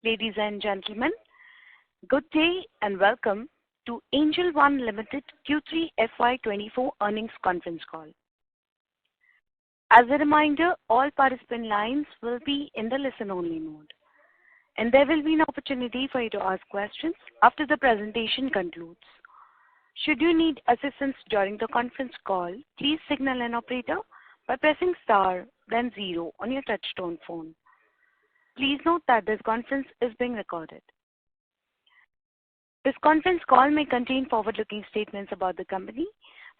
Ladies and gentlemen, good day and welcome to Angel One Limited Q3 FY24 earnings conference call. As a reminder, all participant lines will be in the listen-only mode, and there will be an opportunity for you to ask questions after the presentation concludes. Should you need assistance during the conference call, please signal an operator by pressing star, then 0 on your touch-tone phone. Please note that this conference is being recorded. This conference call may contain forward-looking statements about the company,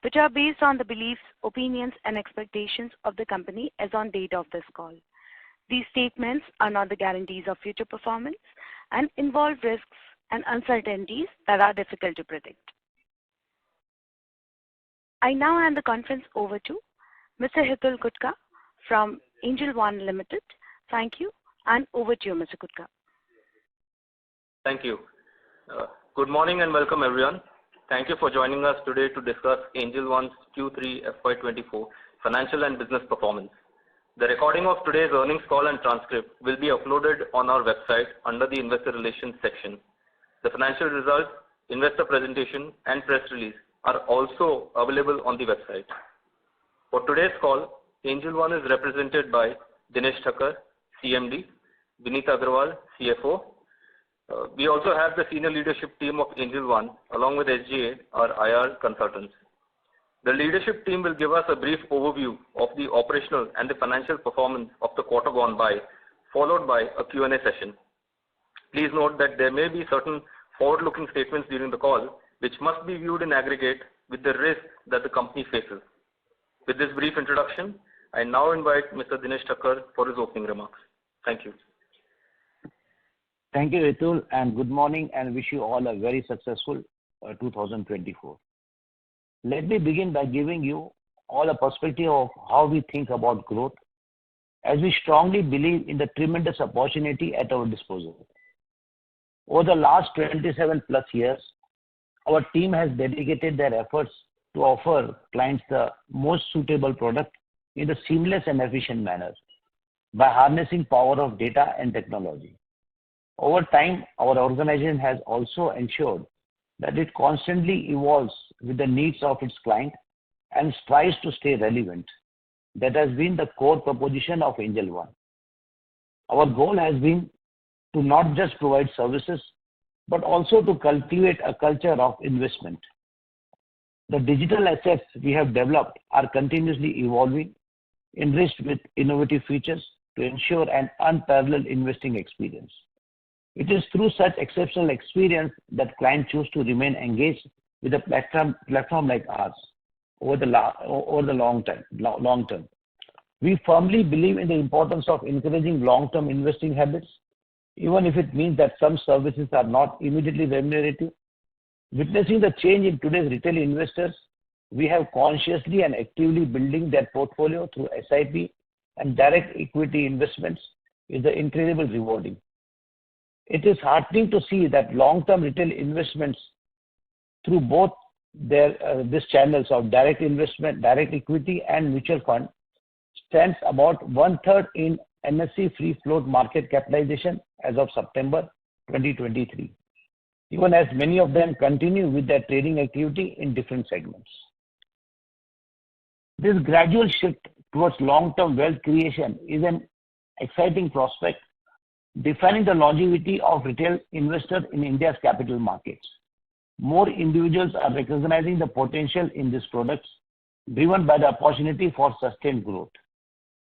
which are based on the beliefs, opinions, and expectations of the company as on date of this call. These statements are not the guarantees of future performance and involve risks and uncertainties that are difficult to predict. I now hand the conference over to Mr. Hitul Gutka from Angel One Limited. Thank you. And over to you, Mr. Gutka. Thank you. Good morning and welcome everyone. Thank you for joining us today to discuss Angel One's Q3 FY24 financial and business performance. The recording of today's earnings call and transcript will be uploaded on our website under the Investor Relations section. The financial results, investor presentation, and press release are also available on the website. For today's call, Angel One is represented by Dinesh Thakkar, CMD, Vinita Agrawal, CFO. We also have the senior leadership team of Angel One along with SGA, our IR consultants. The leadership team will give us a brief overview of the operational and the financial performance of the quarter gone by, followed by a Q&A session. Please note that there may be certain forward-looking statements during the call which must be viewed in aggregate with the risk that the company faces. With this brief introduction, I now invite Mr. Dinesh Thakkar for his opening remarks. Thank you. Thank you, Hitul, and good morning, and wish you all a very successful 2024. Let me begin by giving you all a perspective of how we think about growth, as we strongly believe in the tremendous opportunity at our disposal. Over the last 27 plus years, our team has dedicated their efforts to offer clients the most suitable product in a seamless and efficient manner by harnessing power of data and technology. Over time, our organization has also ensured that it constantly evolves with the needs of its client and strives to stay relevant. That has been the core proposition of Angel One. Our goal has been to not just provide services, but also to cultivate a culture of investment. The digital assets we have developed are continuously evolving, enriched with innovative features to ensure an unparalleled investing experience. It is through such exceptional experience that clients choose to remain engaged with a platform like ours over the long term. We firmly believe in the importance of encouraging long-term investing habits, even if it means that some services are not immediately remunerative. Witnessing the change in today's retail investors, we have consciously and actively building their portfolio through SIP and direct equity investments is incredibly rewarding. It is heartening to see that long-term retail investments through both these channels of direct investment, direct equity, and mutual fund stands about 1/3 in NSE free float market capitalization as of September 2023, even as many of them continue with their trading activity in different segments. This gradual shift towards long-term wealth creation is an exciting prospect, defining the longevity of retail investors in India's capital markets. More individuals are recognizing the potential in these products, driven by the opportunity for sustained growth.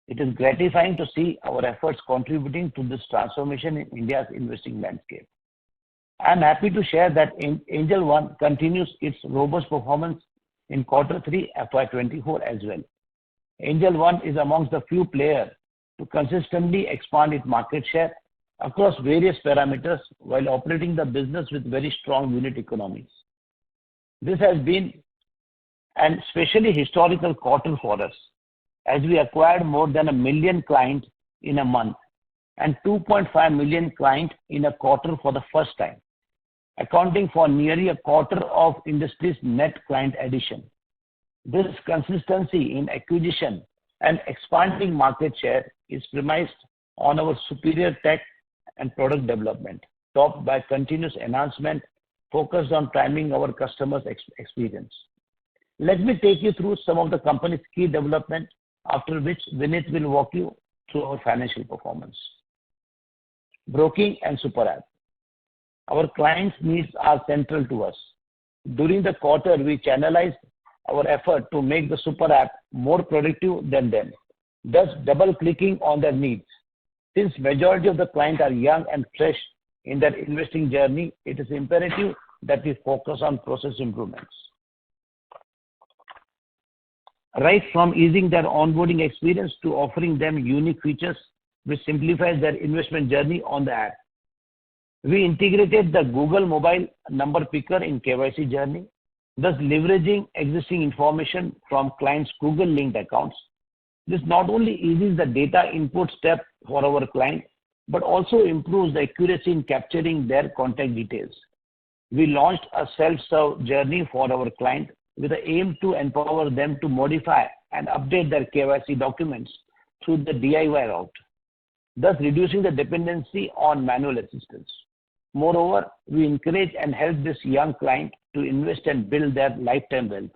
It is gratifying to see our efforts contributing to this transformation in India's investing landscape. I am happy to share that Angel One continues its robust performance in Q3 FY24 as well. Angel One is amongst the few players to consistently expand its market share across various parameters while operating the business with very strong unit economics. This has been an especially historical quarter for us, as we acquired more than 1 million clients in a month and 2.5 million clients in a quarter for the first time, accounting for nearly a quarter of industry's net client addition. This consistency in acquisition and expanding market share is premised on our superior tech and product development, topped by continuous enhancement focused on priming our customers' experience. Let me take you through some of the company's key development, after which Vinit will walk you through our financial performance. Broking and Super App. Our clients' needs are central to us. During the quarter, we channelized our effort to make the Super App more productive than them, thus double-clicking on their needs. Since majority of the clients are young and fresh in their investing journey, it is imperative that we focus on process improvements. Right from easing their onboarding experience to offering them unique features which simplifies their investment journey on the app. We integrated the Google mobile number picker in KYC journey, thus leveraging existing information from clients' Google linked accounts. This not only eases the data input step for our client, but also improves the accuracy in capturing their contact details. We launched a self-serve journey for our client with the aim to empower them to modify and update their KYC documents through the DIY route, thus reducing the dependency on manual assistance. Moreover, we encourage and help this young client to invest and build their lifetime wealth.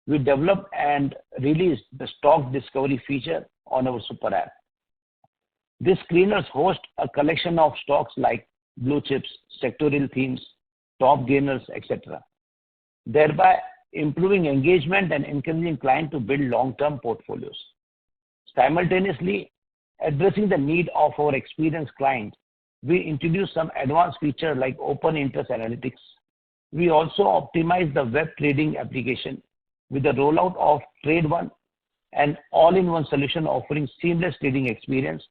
We developed and released the stock discovery feature on our Super App. These screeners host a collection of stocks like blue chips, sectorial themes, top gainers, etc., thereby improving engagement and encouraging clients to build long-term portfolios. Simultaneously, addressing the need of our experienced clients, we introduced some advanced features like open interest analytics. We also optimized the web trading application with the rollout of Trade One, an all-in-one solution offering seamless trading experience,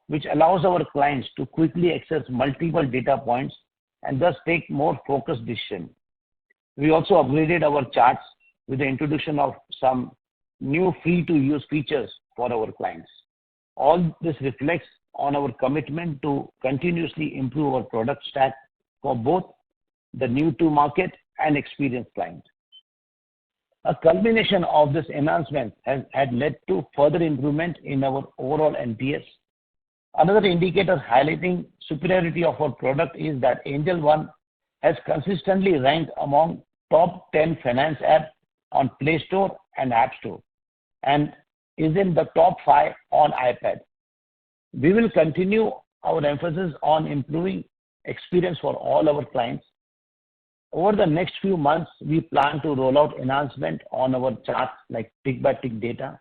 which allows our clients to quickly access multiple data points and thus take more focused decisions. We also upgraded our charts with the introduction of some new free-to-use features for our clients. All this reflects on our commitment to continuously improve our product stack for both the new-to-market and experienced clients. A culmination of this enhancement had led to further improvement in our overall NPS. Another indicator highlighting superiority of our product is that Angel One has consistently ranked among top 10 finance apps on Play Store and App Store and is in the top 5 on iPad. We will continue our emphasis on improving experience for all our clients. Over the next few months, we plan to roll out enhancement on our charts like tick-by-tick data,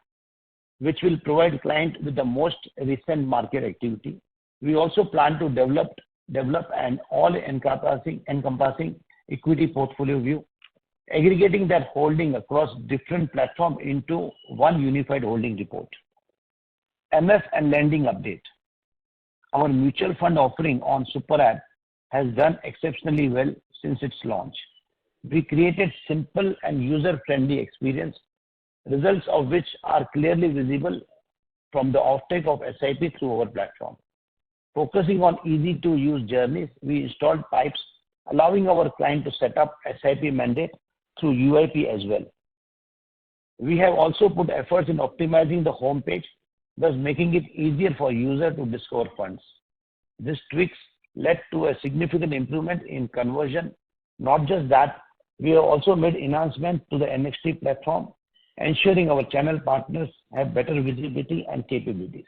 which will provide clients with the most recent market activity. We also plan to develop an all-encompassing equity portfolio view, aggregating that holding across different platforms into one unified holding report. MF and lending update. Our mutual fund offering on Super App has done exceptionally well since its launch. We created simple and user-friendly experience, results of which are clearly visible from the offtake of SIP through our platform. Focusing on easy-to-use journeys, we installed pipes allowing our client to set up SIP mandate through UIP as well. We have also put efforts in optimizing the homepage, thus making it easier for users to discover funds. These tweaks led to a significant improvement in conversion. Not just that, we have also made enhancements to the NXT platform, ensuring our channel partners have better visibility and capabilities.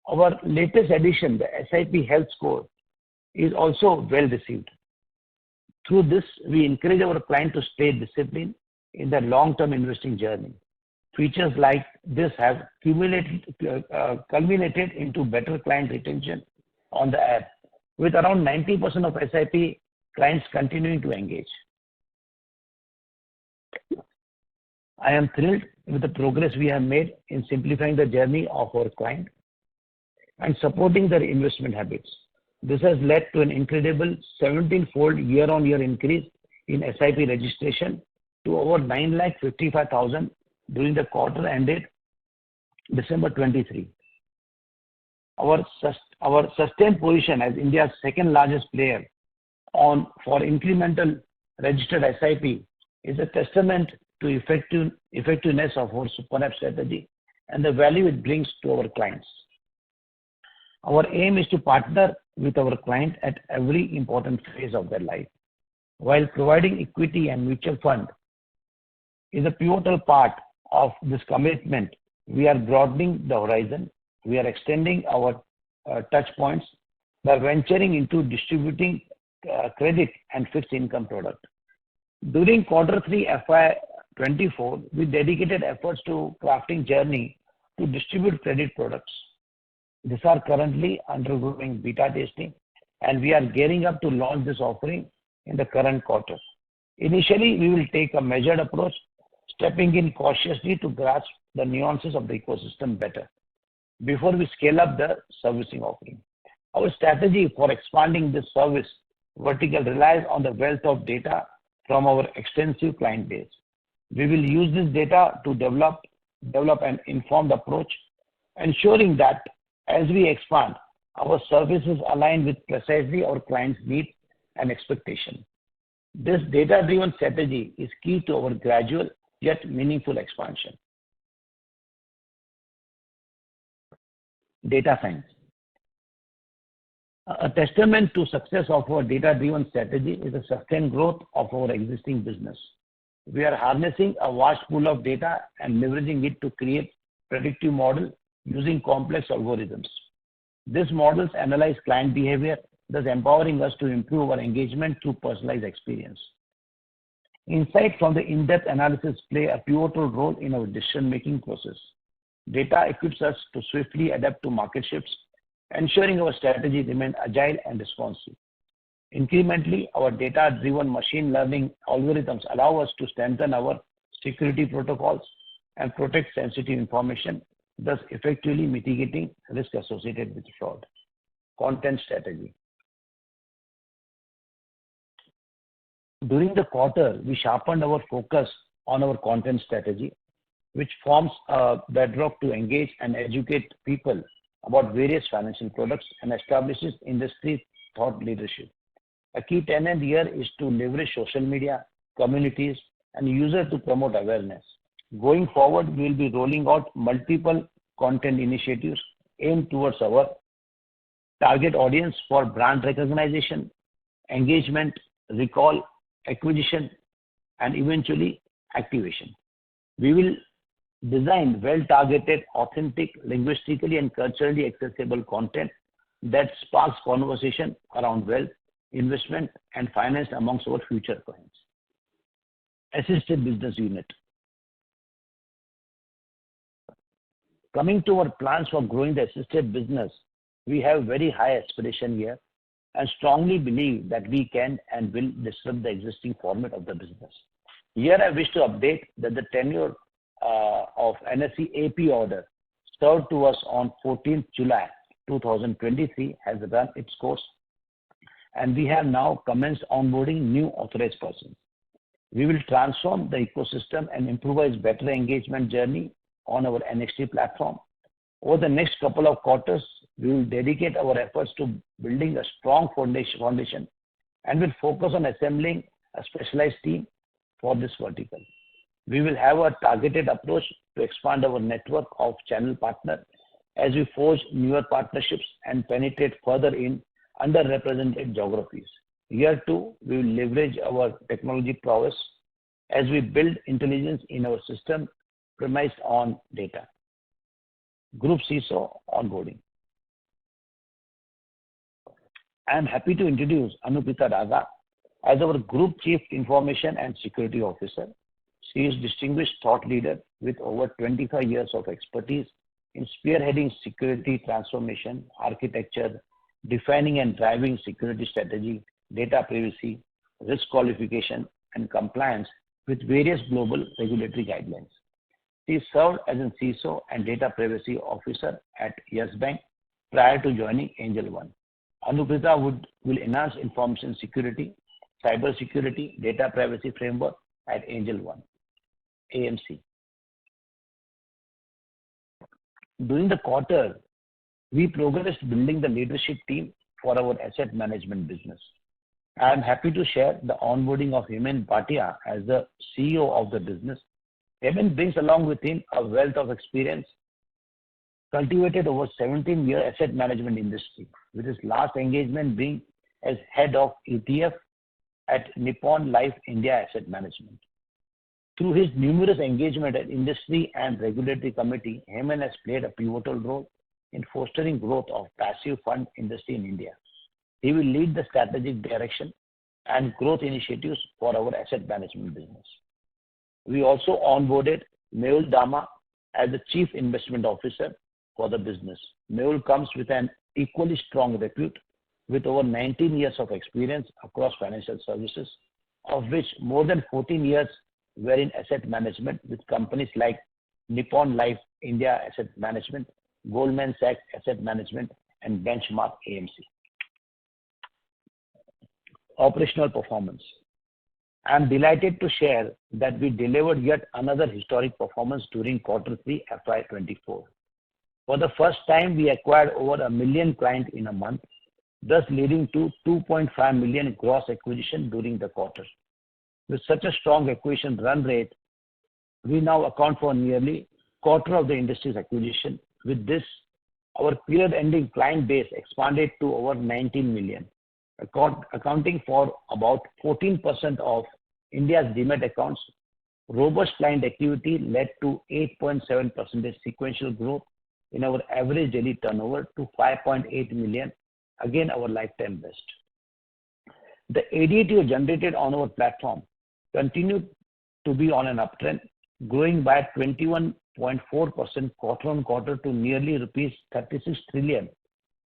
Our latest addition, the SIP Health Score, is also well received. Through this, we encourage our client to stay disciplined in their long-term investing journey. Features like this have culminated into better client retention on the app, with around 90% of SIP clients continuing to engage. I am thrilled with the progress we have made in simplifying the journey of our client and supporting their investment habits. This has led to an incredible 17-fold year-on-year increase in SIP registration to over 955,000 during the quarter ended December 23. Our sustained position as India's second largest player for incremental registered SIP is a testament to effectiveness of our Super App strategy and the value it brings to our clients. Our aim is to partner with our client at every important phase of their life. While providing equity and mutual fund is a pivotal part of this commitment, we are broadening the horizon. We are extending our touch points by venturing into distributing credit and fixed income product. During Q3 FY24, we dedicated efforts to crafting journey to distribute credit products. These are currently undergoing beta testing, and we are gearing up to launch this offering in the current quarter. Initially, we will take a measured approach, stepping in cautiously to grasp the nuances of the ecosystem better before we scale up the servicing offering. Our strategy for expanding this service vertical relies on the wealth of data from our extensive client base. We will use this data to develop an informed approach, ensuring that as we expand, our services align with precisely our clients' needs and expectations. This data-driven strategy is key to our gradual yet meaningful expansion. Data science. A testament to success of our data-driven strategy is the sustained growth of our existing business. We are harnessing a vast pool of data and leveraging it to create predictive models using complex algorithms. These models analyze client behavior, thus empowering us to improve our engagement through personalized experience. Insight from the in-depth analysis play a pivotal role in our decision-making process. Data equips us to swiftly adapt to market shifts, ensuring our strategy remains agile and responsive. Incrementally, our data-driven machine learning algorithms allow us to strengthen our security protocols and protect sensitive information, thus effectively mitigating risk associated with fraud. Content strategy. During the quarter, we sharpened our focus on our content strategy, which forms a bedrock to engage and educate people about various financial products and establishes industry thought leadership. A key tenet here is to leverage social media, communities, and users to promote awareness. Going forward, we will be rolling out multiple content initiatives aimed towards our target audience for brand recognition, engagement, recall, acquisition, and eventually activation. We will design well-targeted, authentic, linguistically and culturally accessible content that sparks conversation around wealth, investment, and finance amongst our future clients. Assisted business unit. Coming to our plans for growing the assisted business, we have very high aspiration here and strongly believe that we can and will disrupt the existing format of the business. Here I wish to update that the tenure of NSE AP order served to us on 14th July 2023 has run its course, and we have now commenced onboarding new authorized persons. We will transform the ecosystem and improvise better engagement journey on our NXT platform. Over the next couple of quarters, we will dedicate our efforts to building a strong foundation and will focus on assembling a specialized team for this vertical. We will have a targeted approach to expand our network of channel partners as we forge newer partnerships and penetrate further in underrepresented geographies. Here too, we will leverage our technology prowess as we build intelligence in our system premised on data. Group CISO onboarding. I am happy to introduce Anupita Daga as our Group Chief Information and Security Officer. She is a distinguished thought leader with over 25 years of expertise in spearheading security transformation, architecture, defining and driving security strategy, data privacy, risk qualification, and compliance with various global regulatory guidelines. She served as a CISO and data privacy officer at Yes Bank prior to joining Angel One. Anupita will enhance information security, cyber security, data privacy framework at Angel One, AMC. During the quarter, we progressed building the leadership team for our asset management business. I am happy to share the onboarding of Hemant Bhatia as the CEO of the business. Hemant brings along with him a wealth of experience cultivated over 17-year asset management industry, with his last engagement being as head of ETF at Nippon Life India Asset Management. Through his numerous engagement at industry and regulatory committee, Hemant has played a pivotal role in fostering growth of passive fund industry in India. He will lead the strategic direction and growth initiatives for our asset management business. We also onboarded Mehul Dama as the Chief Investment Officer for the business. Mehul comes with an equally strong repute with over 19 years of experience across financial services, of which more than 14 years were in asset management with companies like Nippon Life India Asset Management, Goldman Sachs Asset Management, and Benchmark AMC. Operational performance. I am delighted to share that we delivered yet another historic performance during Q3 FY24. For the first time, we acquired over 1 million clients in a month, thus leading to 2.5 million gross acquisition during the quarter. With such a strong acquisition run rate, we now account for nearly quarter of the industry's acquisition. With this, our period-ending client base expanded to over 19 million, accounting for about 14% of India's Demat accounts. Robust client activity led to 8.7% sequential growth in our average daily turnover to 5.8 million, again our lifetime best. The ADTO generated on our platform continued to be on an uptrend, growing by 21.4% quarter-on-quarter to nearly rupees 36 trillion,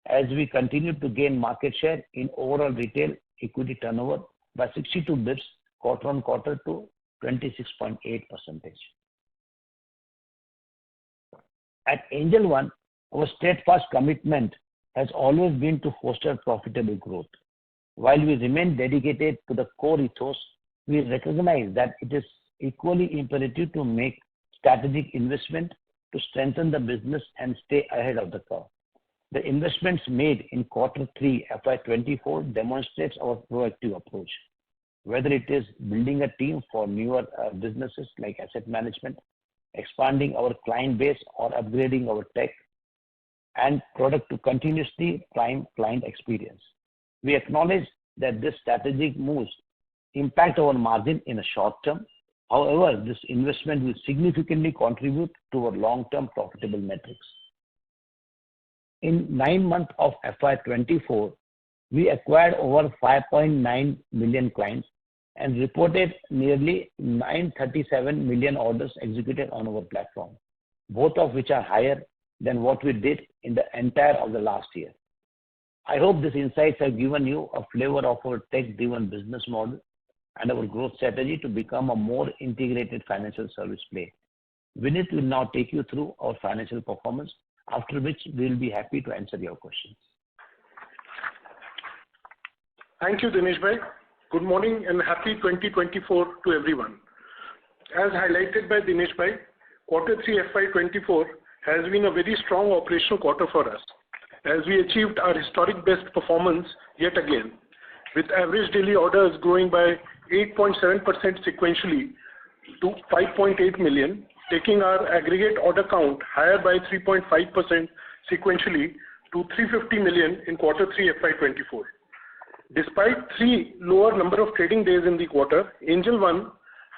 as we continue to gain market share in overall retail equity turnover by 62 bps quarter-on-quarter to 26.8%. At Angel One, our steadfast commitment has always been to foster profitable growth. While we remain dedicated to the core ethos, we recognize that it is equally imperative to make strategic investment to strengthen the business and stay ahead of the curve. The investments made in Q3 FY24 demonstrates our proactive approach, whether it is building a team for newer businesses like asset management, expanding our client base, or upgrading our tech and product to continuously prime client experience. We acknowledge that this strategic moves impact our margin in a short term. However, this investment will significantly contribute to our long-term profitable metrics. In 9 months of FY24, we acquired over 5.9 million clients and reported nearly 937 million orders executed on our platform, both of which are higher than what we did in the entire of the last year. I hope these insights have given you a flavor of our tech-driven business model and our growth strategy to become a more integrated financial service play. Vinit will now take you through our financial performance, after which we will be happy to answer your questions. Thank you, Dinesh Bhai. Good morning and happy 2024 to everyone. As highlighted by Dinesh Bhai, Q3 FY24 has been a very strong operational quarter for us, as we achieved our historic best performance yet again, with average daily orders growing by 8.7% sequentially to 5.8 million, taking our aggregate order count higher by 3.5% sequentially to 350 million in Q3 FY24. Despite 3 lower number of trading days in the quarter, Angel One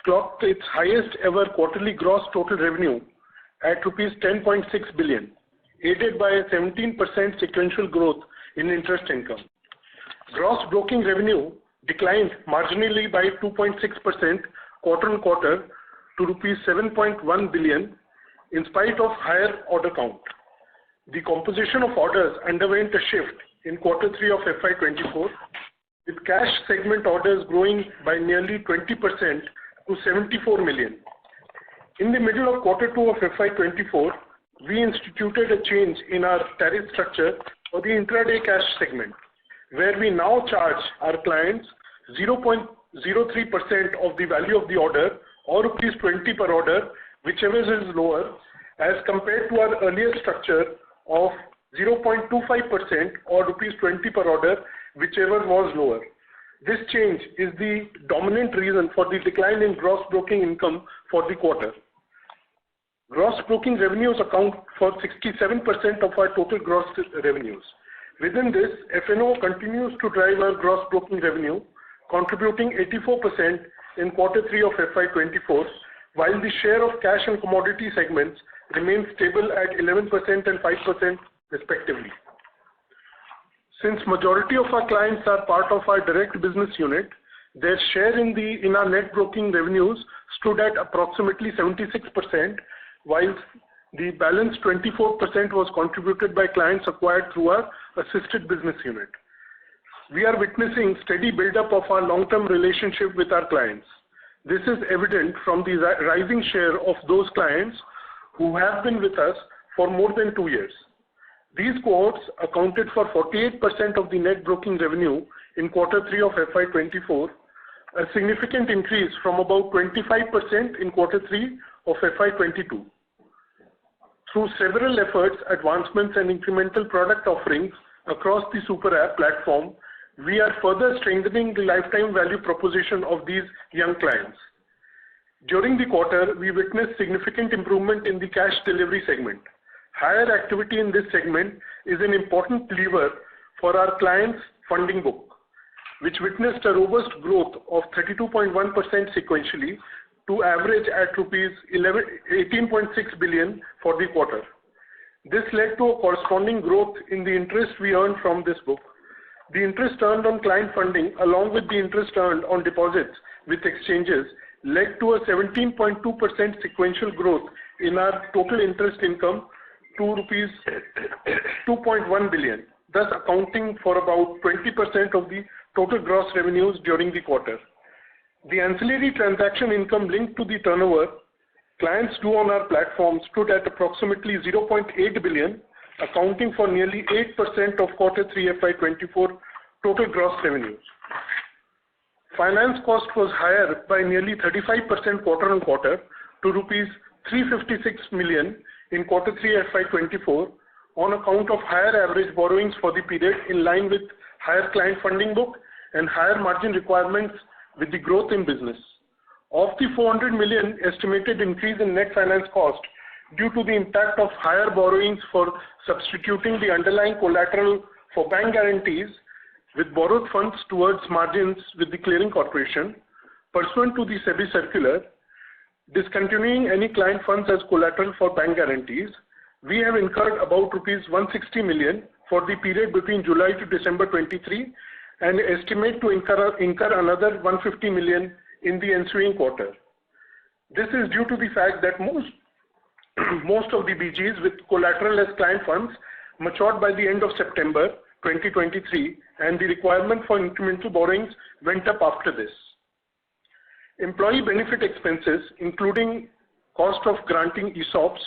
clocked its highest ever quarterly gross total revenue at rupees 10.6 billion, aided by a 17% sequential growth in interest income. Gross broking revenue declined marginally by 2.6% quarter-on-quarter to rupees 7.1 billion in spite of higher order count. The composition of orders underwent a shift in Q3 of FY24, with cash segment orders growing by nearly 20% to 74 million. In the middle of Q2 of FY24, we instituted a change in our tariff structure for the intraday cash segment, where we now charge our clients 0.03% of the value of the order or rupees 20 per order, whichever is lower, as compared to our earlier structure of 0.25% or rupees 20 per order, whichever was lower. This change is the dominant reason for the decline in gross broking income for the quarter. Gross broking revenues account for 67% of our total gross revenues. Within this, F&O continues to drive our gross broking revenue, contributing 84% in Q3 of FY24, while the share of cash and commodity segments remains stable at 11% and 5% respectively. Since majority of our clients are part of our direct business unit, their share in our net broking revenues stood at approximately 76%, while the balance 24% was contributed by clients acquired through our assisted business unit. We are witnessing steady build-up of our long-term relationship with our clients. This is evident from the rising share of those clients who have been with us for more than 2 years. These cohorts accounted for 48% of the net broking revenue in Q3 of FY24, a significant increase from about 25% in Q3 of FY22. Through several efforts, advancements, and incremental product offerings across the Super App platform, we are further strengthening the lifetime value proposition of these young clients. During the quarter, we witnessed significant improvement in the cash delivery segment. Higher activity in this segment is an important lever for our clients' funding book, which witnessed a robust growth of 32.1% sequentially to average at rupees 18.6 billion for the quarter. This led to a corresponding growth in the interest we earned from this book. The interest earned on client funding, along with the interest earned on deposits with exchanges, led to a 17.2% sequential growth in our total interest income to rupees 2.1 billion, thus accounting for about 20% of the total gross revenues during the quarter. The ancillary transaction income linked to the turnover clients do on our platform stood at approximately 0.8 billion, accounting for nearly 8% of Q3 FY24 total gross revenues. Finance cost was higher by nearly 35% quarter-on-quarter to rupees 356 million in Q3 FY24 on account of higher average borrowings for the period in line with higher client funding book and higher margin requirements with the growth in business. Of the 400 million estimated increase in net finance cost due to the impact of higher borrowings for substituting the underlying collateral for bank guarantees with borrowed funds towards margins with the clearing corporation, pursuant to the SEBI circular, discontinuing any client funds as collateral for bank guarantees, we have incurred about rupees 160 million for the period between July to December 23 and estimate to incur another 150 million in the ensuing quarter. This is due to the fact that most of the BGs with collateral as client funds matured by the end of September 2023 and the requirement for incremental borrowings went up after this. Employee benefit expenses, including cost of granting ESOPs,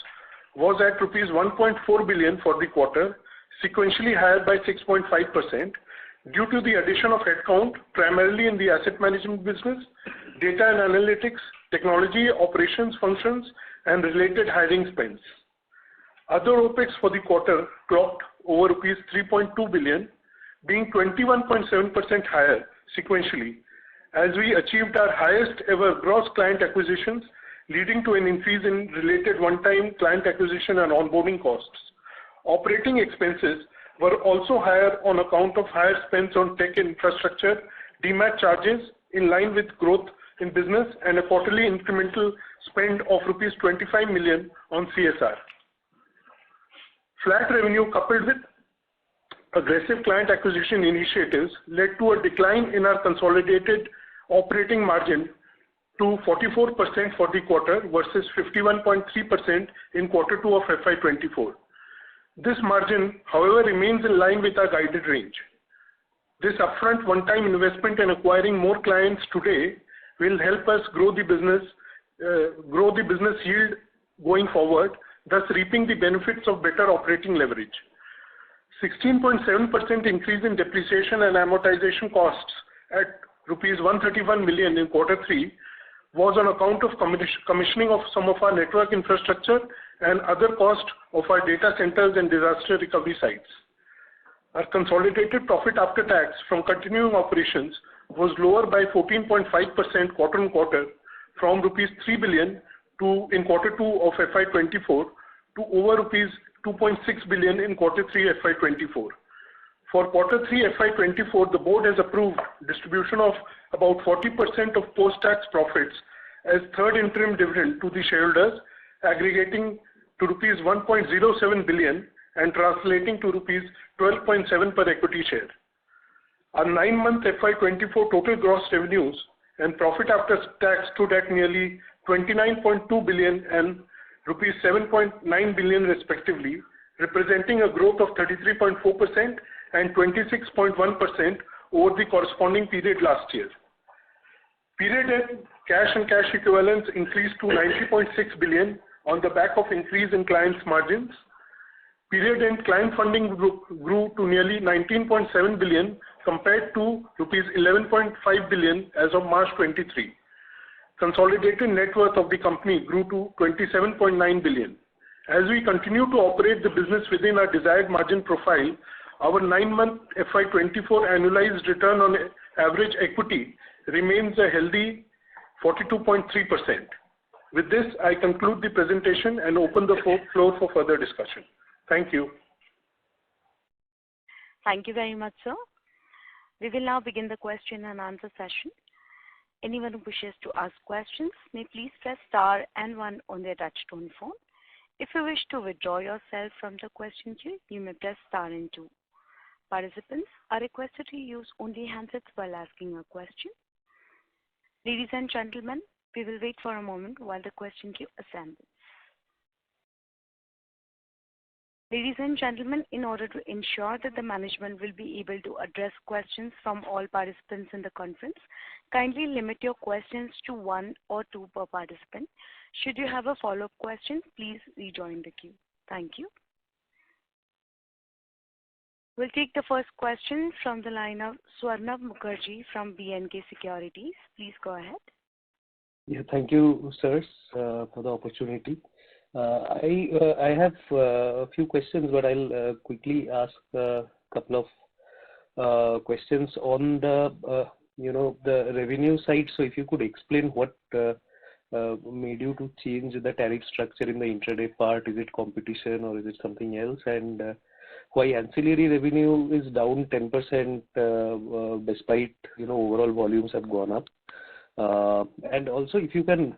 was at rupees 1.4 billion for the quarter, sequentially higher by 6.5%, due to the addition of headcount primarily in the asset management business, data and analytics, technology, operations functions, and related hiring spends. Other OPEX for the quarter clocked over rupees 3.2 billion, being 21.7% higher sequentially, as we achieved our highest ever gross client acquisitions, leading to an increase in related one-time client acquisition and onboarding costs. Operating expenses were also higher on account of higher spends on tech infrastructure, demat charges in line with growth in business, and a quarterly incremental spend of rupees 25 million on CSR. Flat revenue coupled with aggressive client acquisition initiatives led to a decline in our consolidated operating margin to 44% for the quarter versus 51.3% in Q2 of FY24. This margin, however, remains in line with our guided range. This upfront one-time investment in acquiring more clients today will help us grow the business yield going forward, thus reaping the benefits of better operating leverage. 16.7% increase in depreciation and amortization costs at rupees 131 million in Q3 was on account of commissioning of some of our network infrastructure and other costs of our data centers and disaster recovery sites. Our consolidated profit after tax from continuing operations was lower by 14.5% quarter-on-quarter from rupees 3 billion in quarter 2 of FY24 to over rupees 2.6 billion in quarter 3 FY24. For quarter 3 FY24, the board has approved distribution of about 40% of post-tax profits as third interim dividend to the shareholders, aggregating to rupees 1.07 billion and translating to rupees 12.7 per equity share. Our 9-month FY24 total gross revenues and profit after tax stood at nearly 29.2 billion and rupees 7.9 billion respectively, representing a growth of 33.4% and 26.1% over the corresponding period last year. Period end cash and cash equivalents increased to 90.6 billion on the back of increase in clients' margins. Period end client funding grew to nearly 19.7 billion compared to rupees 11.5 billion as of March 23. Consolidated net worth of the company grew to 27.9 billion. As we continue to operate the business within our desired margin profile, our 9-month FY24 annualized return on average equity remains a healthy 42.3%. With this, I conclude the presentation and open the floor for further discussion. Thank you. Thank you very much, sir. We will now begin the question and answer session. Anyone who wishes to ask questions may please press star and 1 on their touchtone phone. If you wish to withdraw yourself from the question queue, you may press star and 2. Participants are requested to use only handsets while asking a question. Ladies and gentlemen, we will wait for a moment while the question queue assembles. Ladies and gentlemen, in order to ensure that the management will be able to address questions from all participants in the conference, kindly limit your questions to 1 or 2 per participant. Should you have a follow-up question, please rejoin the queue. Thank you. We'll take the first question from the line of Swarnabh Mukherjee from B&K Securities. Please go ahead. Yeah, thank you, sirs, for the opportunity. I have a few questions, but I'll quickly ask a couple of questions on the the revenue side. So if you could explain what made you to change the tariff structure in the intraday part? Is it competition or is it something else? And why ancillary revenue is down 10% despite overall volumes have gone up? And also, if you can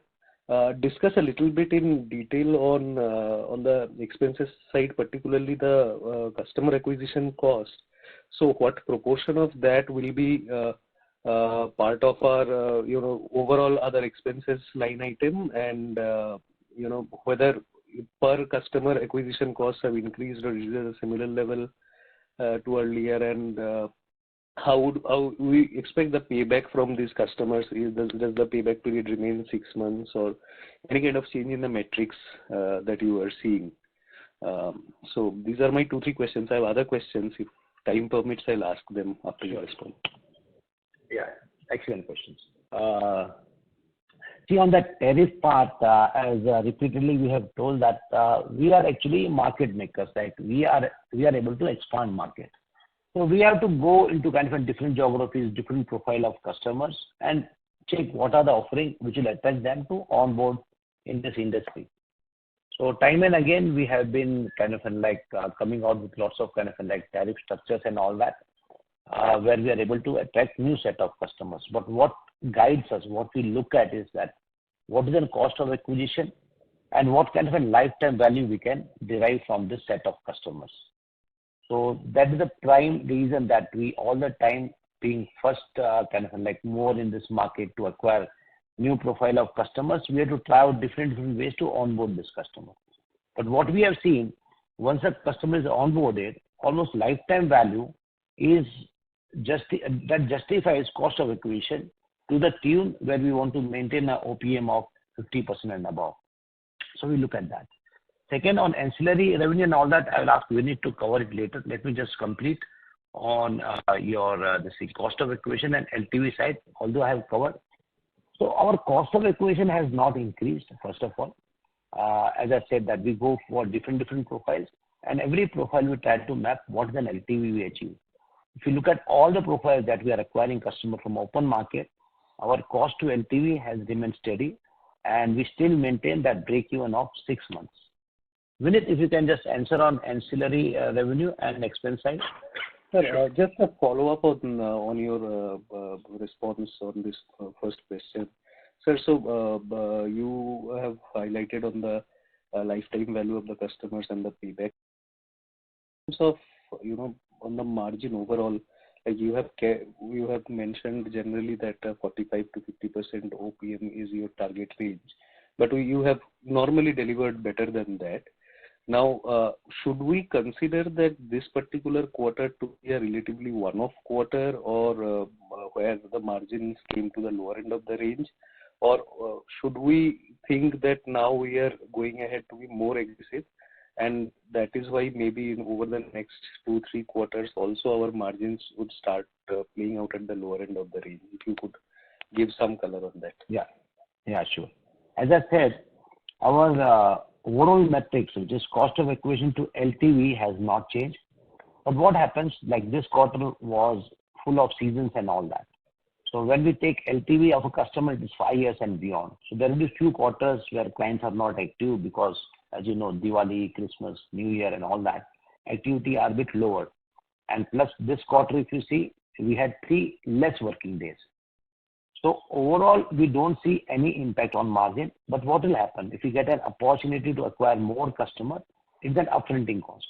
discuss a little bit in detail on the expenses side, particularly the customer acquisition cost. So what proportion of that will be part of our overall other expenses line item, and whether per customer acquisition costs have increased or is at a similar level to earlier, and how we expect the payback from these customers? Does the payback period remain 6 months, or any kind of change in the metrics that you are seeing? So these are my 2-3 questions. I have other questions. If time permits, I'll ask them after you respond. Yeah, excellent questions. See, on that tariff part, as repeatedly we have told that we are actually market makers, right? We are able to expand market. So we have to go into kind of different geographies, different profile of customers, and check what are the offerings which will attract them to onboard in this industry. So time and again, we have been kind of coming out with lots of kind of tariff structures and all that, where we are able to attract new set of customers. But what guides us, what we look at is that what is the cost of acquisition and what kind of a lifetime value we can derive from this set of customers. So that is the prime reason that we all the time being first more in this market to acquire new profile of customers, we have to try out different ways to onboard this customer. But what we have seen, once a customer is onboarded, almost lifetime value is that justifies cost of acquisition to the tune where we want to maintain an OPM of 50% and above. So we look at that. Second, on ancillary revenue and all that, I will ask Vinit to cover it later. Let me just complete on your cost of acquisition and LTV side, although I have covered. So our cost of acquisition has not increased, first of all. As I said, that we go for different profiles, and every profile we try to map what is an LTV we achieve. If you look at all the profiles that we are acquiring customer from open market, our cost to LTV has remained steady, and we still maintain that break-even of 6 months. Vinit, if you can just answer on ancillary revenue and expense side. Sir, just a follow-up on your response on this first question. Sir, so you have highlighted on the lifetime value of the customers and the payback. In terms of, on the margin overall, like you have mentioned generally that 45 to 50% OPM is your target range, but you have normally delivered better than that. Now, should we consider that this particular quarter to be a relatively one-off quarter, or where the margins came to the lower end of the range, or should we think that now we are going ahead to be more aggressive, and that is why maybe over the next 2-3 quarters also our margins would start playing out at the lower end of the range? If you could give some color on that. Yeah, sure. As I said, our overall metrics, which is cost of acquisition to LTV, has not changed. But what happens, like this quarter was full of seasons and all that. So when we take LTV of a customer, it is 5 years and beyond. So there will be few quarters where clients are not active because, as you know, Diwali, Christmas, New Year and all that, activity are a bit lower. And plus this quarter, if you see, we had 3 less working days. So overall, we don't see any impact on margin. But what will happen if you get an opportunity to acquire more customers? It's an upfronting cost.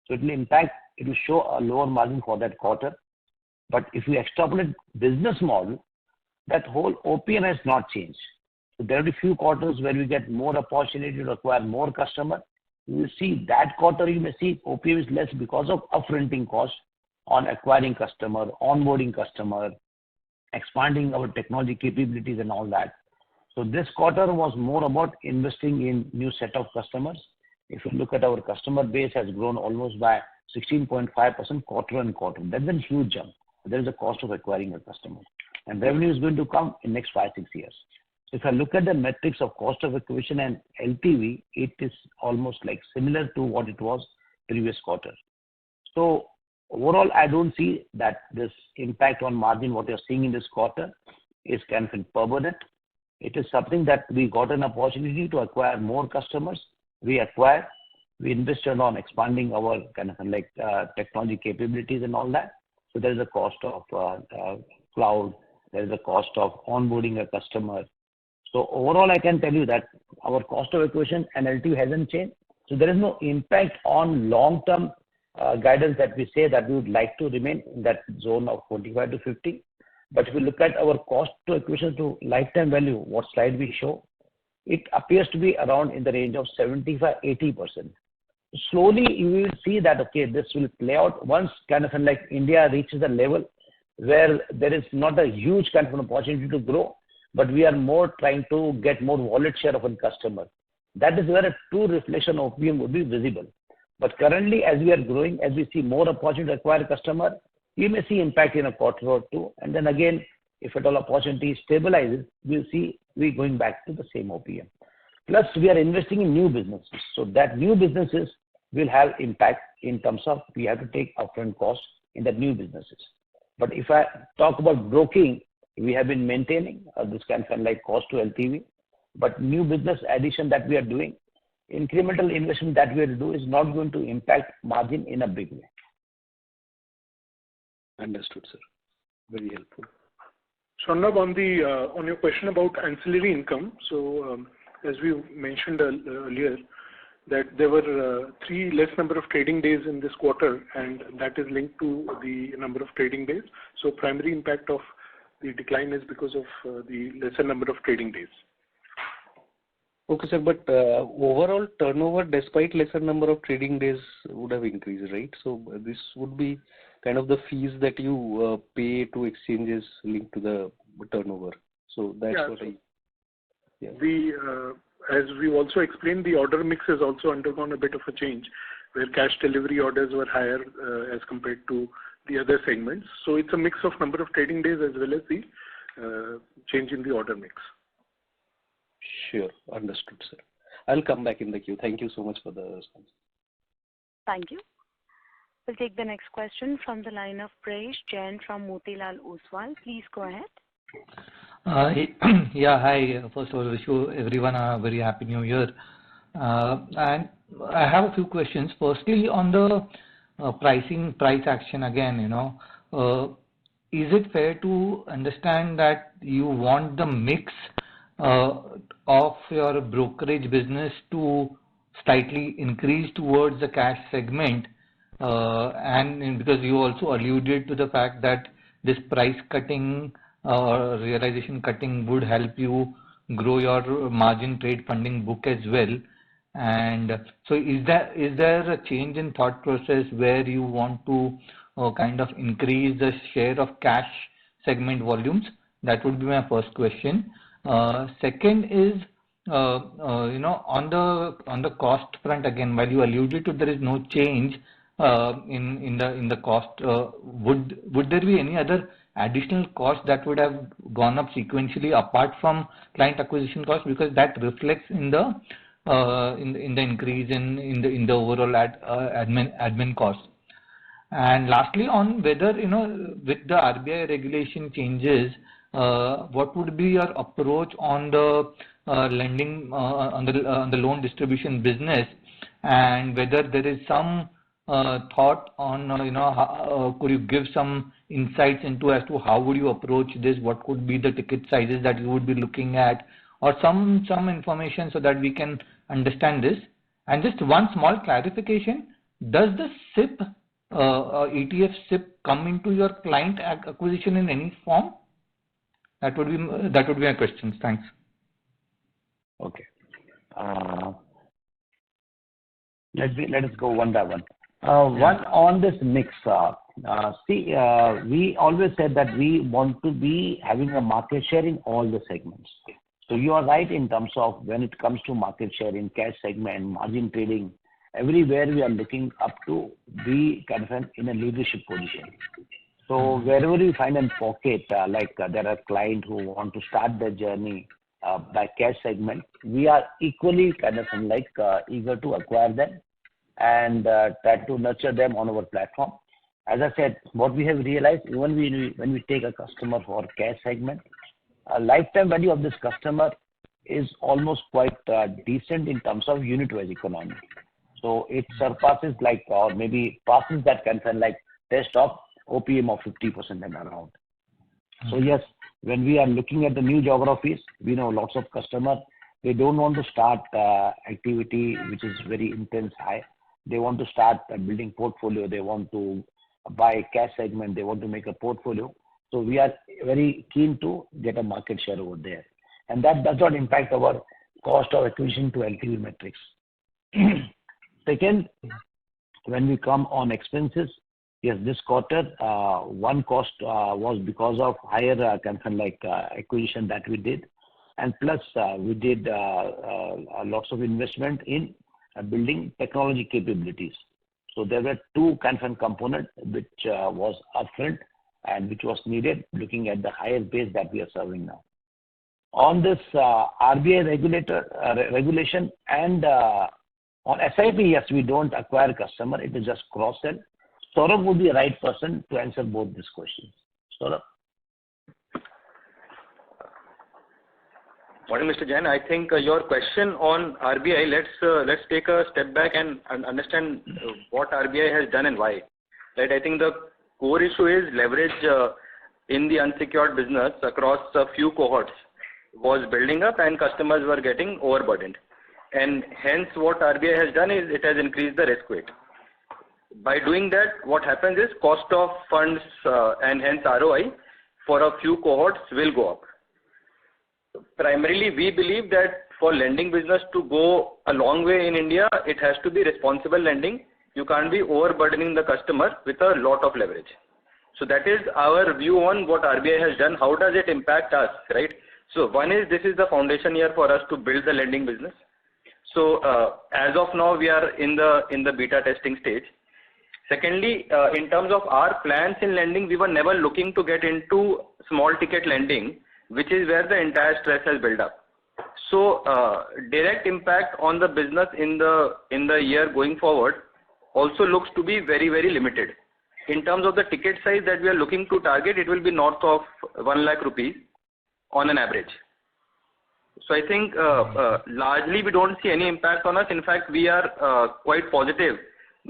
So it will show a lower margin for that quarter. But if you extrapolate business model, that whole OPM has not changed. So there will be few quarters where we get more opportunity to acquire more customers. You will see that quarter you may see OPM is less because of upfronting cost on acquiring customer, onboarding customer, expanding our technology capabilities and all that. So this quarter was more about investing in new set of customers. If you look at our customer base has grown almost by 16.5% quarter on quarter. That's a huge jump. There is a cost of acquiring a customer. And revenue is going to come in next 5-6 years. So if I look at the metrics of cost of acquisition and LTV, it is almost like similar to what it was previous quarter. So overall, I don't see that this impact on margin, what you're seeing in this quarter, is kind of permanent. It is something that we got an opportunity to acquire more customers. We invested on expanding our kind of like technology capabilities and all that. So there is a cost of cloud. There is a cost of onboarding a customer. So overall, I can tell you that our cost of acquisition and LTV hasn't changed. So there is no impact on long-term guidance that we say that we would like to remain in that zone of 45 to 50. But if you look at our cost to acquisition to lifetime value, what slide we show, it appears to be around in the range of 75-80%. Slowly you will see that, okay, this will play out once kind of like India reaches a level where there is not a huge kind of an opportunity to grow, but we are more trying to get more wallet share of a customer. That is where a true reflection of OPM would be visible. But currently, as we are growing, as we see more opportunity to acquire a customer, you may see impact in a quarter or two. And then again, if at all opportunity stabilizes, we'll see we going back to the same OPM. Plus, we are investing in new businesses. So that new businesses will have impact in terms of we have to take upfront costs in the new businesses. But if I talk about broking, we have been maintaining this kind of like cost to LTV. But new business addition that we are doing, incremental investment that we will do is not going to impact margin in a big way. Understood, sir. Very helpful. Sharnab, on your question about ancillary income, so as we mentioned earlier, that there were 3 less number of trading days in this quarter, and that is linked to the number of trading days. So primary impact of the decline is because of the lesser number of trading days. Okay, sir, but overall turnover, despite lesser number of trading days, would have increased, right? So this would be kind of the fees that you pay to exchanges linked to the turnover. So that's what I... Yeah. As we also explained, the order mix has also undergone a bit of a change, where cash delivery orders were higher as compared to the other segments. So it's a mix of number of trading days as well as the change in the order mix. Sure. Understood, sir. I'll come back in the queue. Thank you so much for the response. Thank you. We'll take the next question from the line of Prayesh Jain from Motilal Oswal. Please go ahead. Yeah, hi. First of all, wish you everyone a very happy new year. And I have a few questions. Firstly, on the price action again, is it fair to understand that you want the mix of your brokerage business to slightly increase towards the cash segment? And because you also alluded to the fact that this price cutting or realization cutting would help you grow your margin trade funding book as well. And so is there a change in thought process where you want to kind of increase the share of cash segment volumes? That would be my first question. Second is, on the cost front again, while you alluded to there is no change in the cost, would there be any other additional cost that would have gone up sequentially apart from client acquisition cost, because that reflects in the increase in the overall admin cost. And lastly, on whether with the RBI regulation changes, what would be your approach on the lending on the loan distribution business, and whether there is some thought on could you give some insights into as to how would you approach this, what could be the ticket sizes that you would be looking at, or some information so that we can understand this. And just one small clarification, does the SIP ETF SIP come into your client acquisition in any form? That would be my questions. Thanks. Okay. Let us go one by one. One on this mix. We always said that we want to be having a market share in all the segments. So you are right in terms of when it comes to market share in cash segment, margin trading, everywhere we are looking up to be kind of in a leadership position. So wherever we find a pocket, like there are clients who want to start their journey by cash segment, we are equally kind of eager to acquire them and try to nurture them on our platform. As I said, what we have realized, even when we take a customer for cash segment, a lifetime value of this customer is almost quite decent in terms of unit-wise economy. So it surpasses or maybe passes that kind of test of OPM of 50% and around. So yes, when we are looking at the new geographies, we know lots of customers, they don't want to start activity which is very intense high. They want to start building portfolio. They want to buy cash segment. They want to make a portfolio. So we are very keen to get a market share over there. And that does not impact our cost of acquisition to LTV metrics. Second, when we come on expenses, yes, this quarter, one cost was because of higher acquisition that we did. And plus, we did lots of investment in building technology capabilities. So there were two components which was upfront and which was needed looking at the higher base that we are serving now. On this RBI regulation and on SIP, yes, we don't acquire customer. It is just cross-sell. Saurabh would be the right person to answer both these questions. Saurabh? Morning, Mr. Jain. I think your question on RBI, let's take a step back and understand what RBI has done and why. Right? I think the core issue is leverage in the unsecured business across a few cohorts was building up and customers were getting overburdened. And hence what RBI has done is it has increased the risk weight. By doing that, what happens is cost of funds and hence ROI for a few cohorts will go up. Primarily, we believe that for lending business to go a long way in India, it has to be responsible lending. You can't be overburdening the customer with a lot of leverage. So that is our view on what RBI has done. How does it impact us, right? So one is this is the foundation year for us to build the lending business. So as of now, we are in the beta testing stage. Secondly, in terms of our plans in lending, we were never looking to get into small ticket lending, which is where the entire stress has built up. So direct impact on the business in the year going forward also looks to be very, very limited. In terms of the ticket size that we are looking to target, it will be north of 1 lakh rupees. on an average. So I think largely we don't see any impact on us. In fact, we are quite positive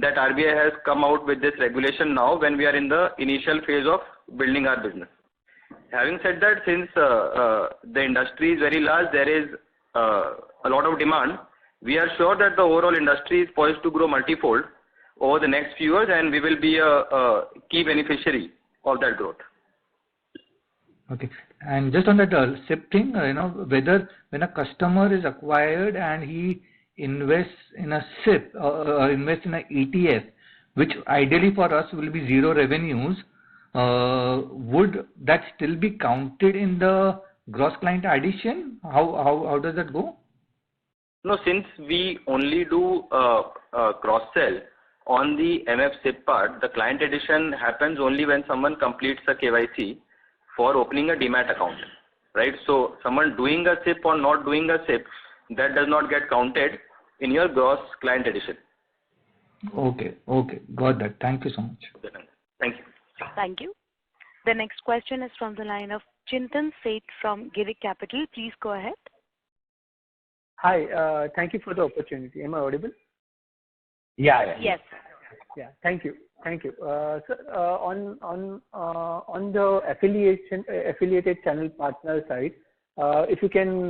that RBI has come out with this regulation now when we are in the initial phase of building our business. Having said that, since the industry is very large, there is a lot of demand. We are sure that the overall industry is poised to grow multifold over the next few years, and we will be a key beneficiary of that growth. Okay. And just on that SIP thing, whether when a customer is acquired and he invests in a SIP or invests in an ETF, which ideally for us will be zero revenues, would that still be counted in the gross client addition? How does that go? No, since we only do cross-sell on the MF SIP part, the client addition happens only when someone completes a KYC for opening a demat account, right? So someone doing a SIP or not doing a SIP, that does not get counted in your gross client addition. Okay, got that. Thank you so much. Thank you. Thank you. The next question is from the line of Chintan Seth from Girik Capital. Please go ahead. Hi, thank you for the opportunity. Am I audible? Yeah. Yes. Yeah, thank you. Sir, on the affiliated channel partner side, if you can,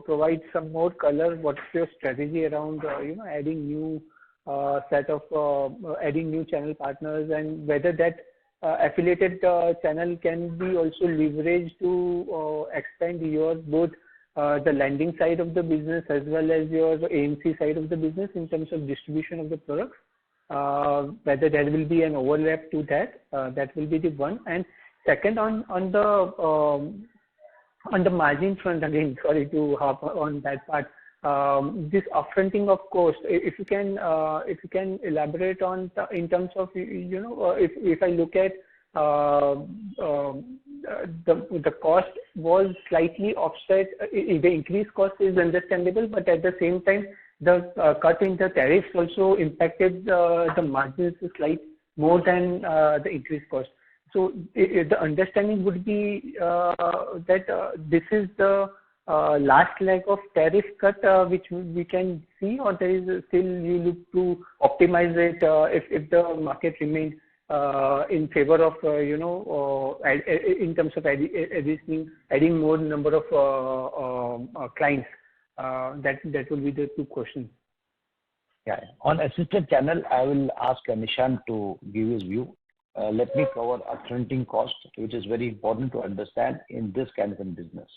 provide some more color, what's your strategy around, adding new adding new channel partners, and whether that affiliated channel can be also leveraged to expand your both the lending side of the business as well as your AMC side of the business in terms of distribution of the products. Whether there will be an overlap to that, that will be the one. And second, on the margin front, again, sorry to hop on that part. This upfronting of cost, if you can elaborate on in terms of if I look at the cost was slightly offset. The increased cost is understandable, but at the same time, the cut in the tariffs also impacted the margins slightly more than the increased cost. So the understanding would be that this is the last leg of tariff cut which we can see, or there is still you look to optimize it if the market remains in favor of in terms of adding more number of clients. That will be the two questions. Yeah. On assisted channel, I will ask Nishant to give his view. Let me cover upfronting cost, which is very important to understand in this kind of business.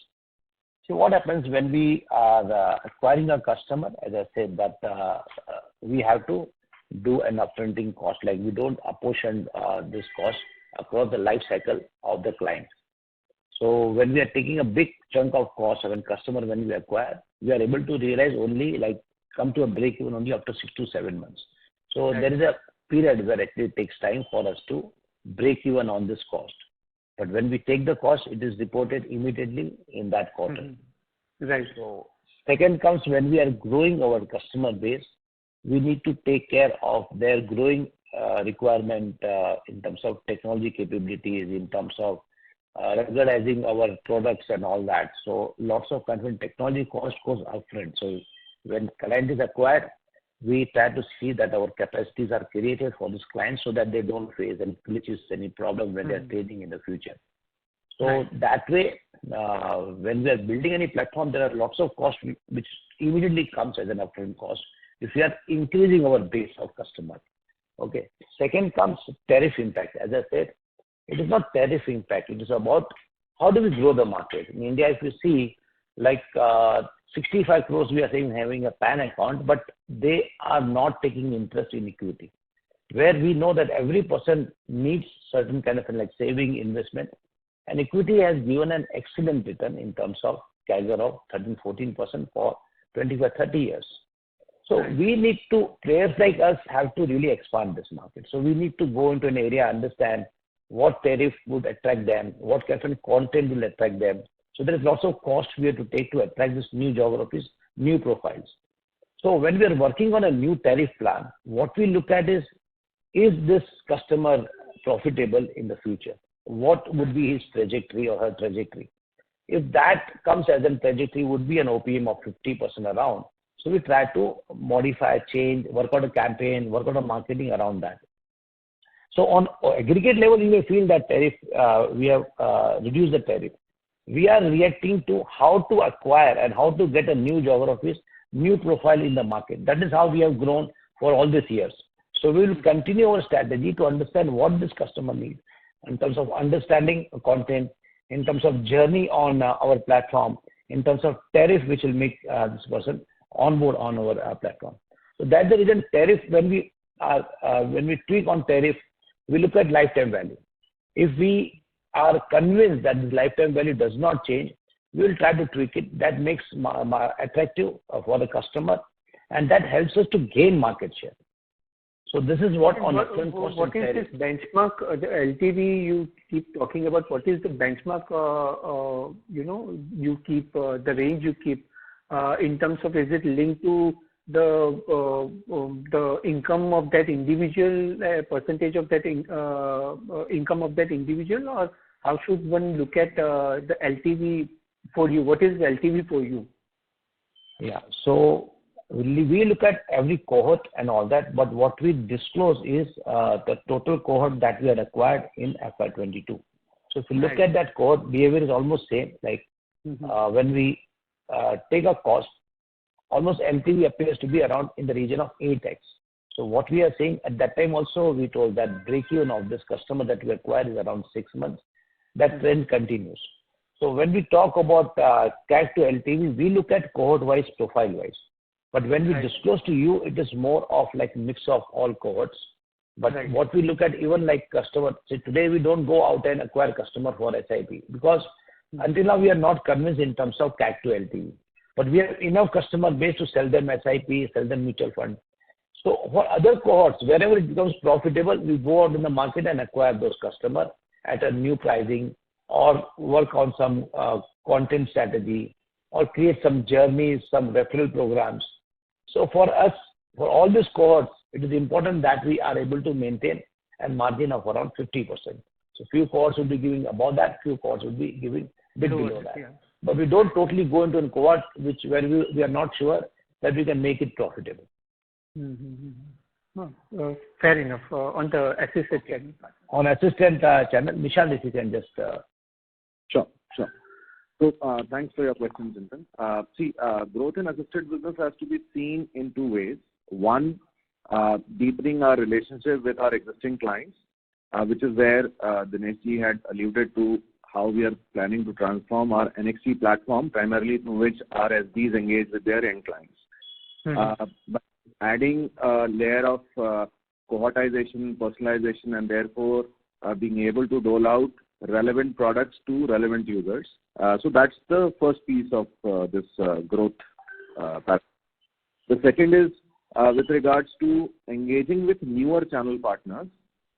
So what happens when we are acquiring a customer? As I said, that we have to do an upfronting cost, like we don't apportion this cost across the life cycle of the client. So when we are taking a big chunk of cost of a customer when we acquire, we are able to realize only come to a break even only after 6 to 7 months. So there is a period where actually it takes time for us to break even on this cost. But when we take the cost, it is reported immediately in that quarter. Mm-hmm. Right. So second comes when we are growing our customer base, we need to take care of their growing requirement in terms of technology capabilities, in terms of regularizing our products and all that. So lots of technology cost goes upfront. So when client is acquired, we try to see that our capacities are created for this client so that they don't face any glitches, any problem when they're trading in the future. So that way, when we are building any platform, there are lots of costs which immediately comes as an upfront cost if we are increasing our base of customers. Okay. Second comes tariff impact. As I said, it is not tariff impact. It is about how do we grow the market. In India, if you see, 65 crores we are saying having a PAN account, but they are not taking interest in equity. Where we know that every person needs certain kind of saving investment, and equity has given an excellent return in terms of CAGR of 13-14% for 25-30 years. So we need to, players like us have to really expand this market. So we need to go into an area, understand what tariff would attract them, what kind of content will attract them. So there is lots of cost we have to take to attract these new geographies, new profiles. So when we are working on a new tariff plan, what we look at is this customer profitable in the future? What would be his trajectory or her trajectory? if that comes as a trajectory, would be an OPM of 50% around. So we try to modify, change, work out a campaign, work out a marketing around that. So on aggregate level, you may feel that tariff, we have reduced the tariff. We are reacting to how to acquire and how to get a new geographies, new profile in the market. That is how we have grown for all these years. So we will continue our strategy to understand what this customer needs in terms of understanding content, in terms of journey on our platform, in terms of tariff which will make this person onboard on our platform. So that's the reason tariff, when we tweak on tariff, we look at lifetime value. If we are convinced that this lifetime value does not change, we will try to tweak it. That makes attractive for the customer, and that helps us to gain market share. So this is what on upfront cost. What is this benchmark, the LTV you keep talking about? What is the benchmark, you keep, the range you keep, in terms of, is it linked to the income of that individual, percentage of that income of that individual, or how should one look at the LTV for you? What is the LTV for you? Yeah, so we look at every cohort and all that, but what we disclose is the total cohort that we had acquired in FY22. So if you look at that cohort, behavior is almost same. Like when we take a cost, almost LTV appears to be around in the region of 8x. So what we are saying at that time also, we told that break-even of this customer that we acquired is around 6 months. That trend continues. So when we talk about CAC to LTV, we look at cohort-wise, profile-wise. But when we disclose to you, it is more of like mix of all cohorts. But what we look at, even like customer, say today we don't go out and acquire customer for SIP because until now we are not convinced in terms of CAC to LTV. But we have enough customer base to sell them SIP, sell them mutual fund. So for other cohorts, wherever it becomes profitable, we go out in the market and acquire those customers at a new pricing or work on some content strategy or create some journeys, some referral programs. So for us, for all these cohorts, it is important that we are able to maintain a margin of around 50%. So few cohorts will be giving above that, few cohorts will be giving a bit below that. Yeah. But we don't totally go into a cohort where we are not sure that we can make it profitable. Fair enough. On the assisted channel. On assistant channel, Nishant, if you can just... Sure. So thanks for your question, Chintan. Growth in assisted business has to be seen in two ways. One, deepening our relationship with our existing clients, which is where Dinesh ji had alluded to how we are planning to transform our NXT platform, primarily through which our SDs engage with their end clients. By adding a layer of cohortization, personalization, and therefore being able to roll out relevant products to relevant users. So that's the first piece of this growth path. The second is with regards to engaging with newer channel partners,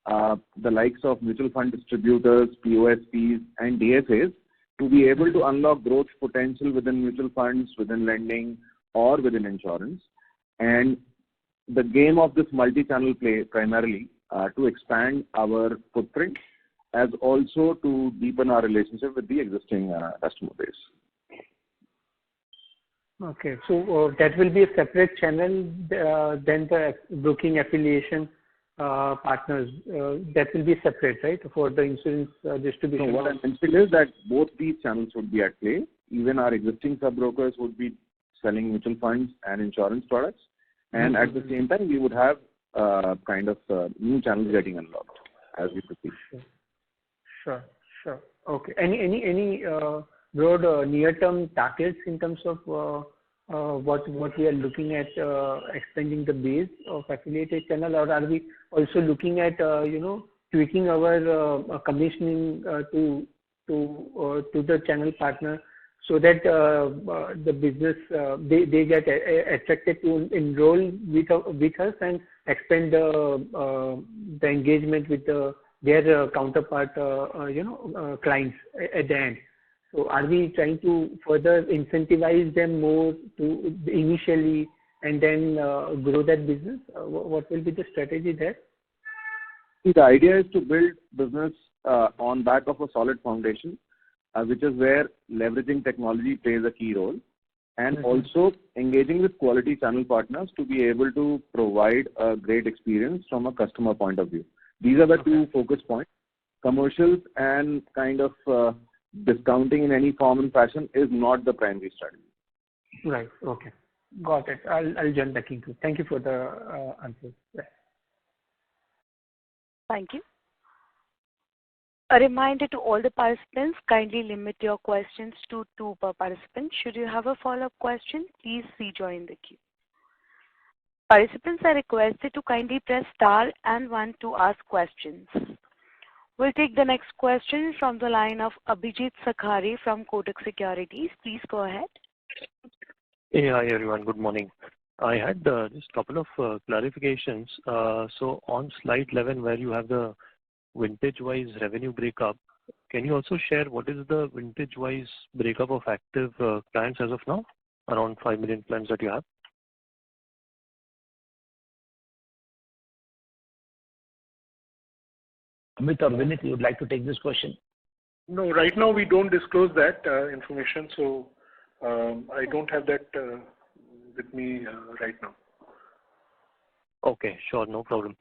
the likes of mutual fund distributors, POSPs, and DSAs, to be able to unlock growth potential within mutual funds, within lending, or within insurance. And the game of this multi-channel play primarily to expand our footprint as also to deepen our relationship with the existing customer base. Okay, so that will be a separate channel than the broking affiliation partners. That will be separate, right, for the insurance distribution? So what I mentioned is that both these channels would be at play. Even our existing sub-brokers would be selling mutual funds and insurance products. And at the same time, we would have kind of new channels getting unlocked as we proceed. Sure. Okay. Any broad near-term targets in terms of what we are looking at expanding the base of affiliated channel, or are we also looking at tweaking our commissioning to the channel partner so that the business they get attracted to enroll with us and expand the engagement with their counterpart clients at the end. So are we trying to further incentivize them more to initially and then grow that business? What will be the strategy there? The idea is to build business on back of a solid foundation. which is where leveraging technology plays a key role, and also engaging with quality channel partners to be able to provide a great experience from a customer point of view. These are the two focus points. Commercials and kind of discounting in any form and fashion is not the primary strategy. Right. Okay. Got it. I'll join back into. Thank you for the answers. Yeah. Thank you. A reminder to all the participants, kindly limit your questions to 2 per participant. Should you have a follow-up question, please rejoin the queue. Participants are requested to kindly press star and 1 to ask questions. We'll take the next question from the line of Abhijit Sakhare from Kotak Securities. Please go ahead. Hey, hi everyone. Good morning. I had just a couple of clarifications. So on slide 11, where you have the vintage-wise revenue breakup, can you also share what is the vintage-wise breakup of active clients as of now? Around 5 million clients that you have. Amit or Vinit, you would like to take this question? No, right now we don't disclose that information, so I don't have that with me right now. Okay, sure, no problem.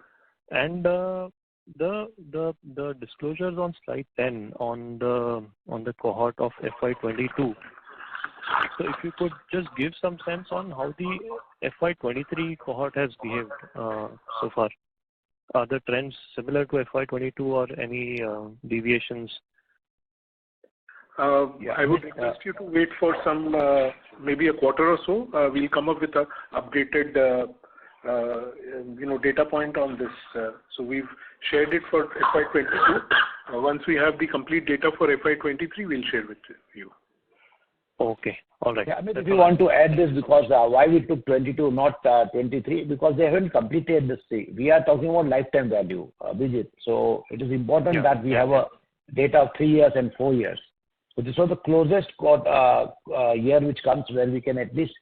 And the disclosures on slide 10 on the cohort of FY22. So if you could just give some sense on how the FY23 cohort has behaved so far. Are the trends similar to FY22 or any deviations? I would request you to wait for some maybe a quarter or so. We'll come up with a updated data point on this. So we've shared it for FY22. Once we have the complete data for FY23, we'll share with you. Okay, all right. Yeah, I mean, if you want to add this, because why we took 22, not 23, because they haven't completed this thing. We are talking about lifetime value, Abhijit. So it is important that we have a data of 3 years and 4 years. So this was the closest year which comes where we can at least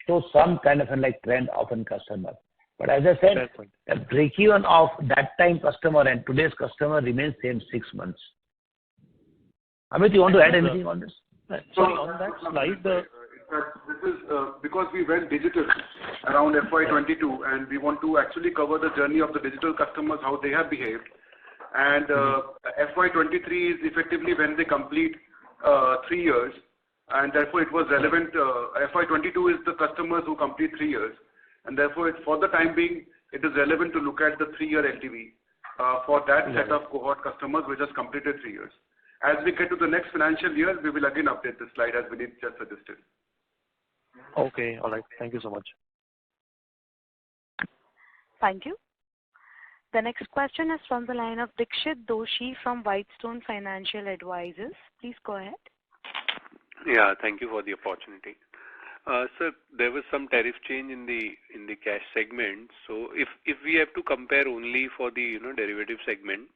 show some kind of trend of a customer. But as I said, the break-even of that time customer and today's customer remains same 6 months. Amit, you want to add anything on this? Sorry, on that slide, this is because we went digital around FY22, and we want to actually cover the journey of the digital customers, how they have behaved. And FY23 is effectively when they complete 3 years, and therefore it was relevant. FY22 is the customers who complete 3 years, and therefore for the time being, it is relevant to look at the 3-year LTV for that set of cohort customers which has completed 3 years. As we get to the next financial year, we will again update this slide as Vinit just suggested. Okay, all right. Thank you so much. Thank you. The next question is from the line of Dikshit Doshi from Whitestone Financial Advisors. Please go ahead. Yeah, thank you for the opportunity. Sir, there was some tariff change in the cash segment. So if we have to compare only for the derivative segment,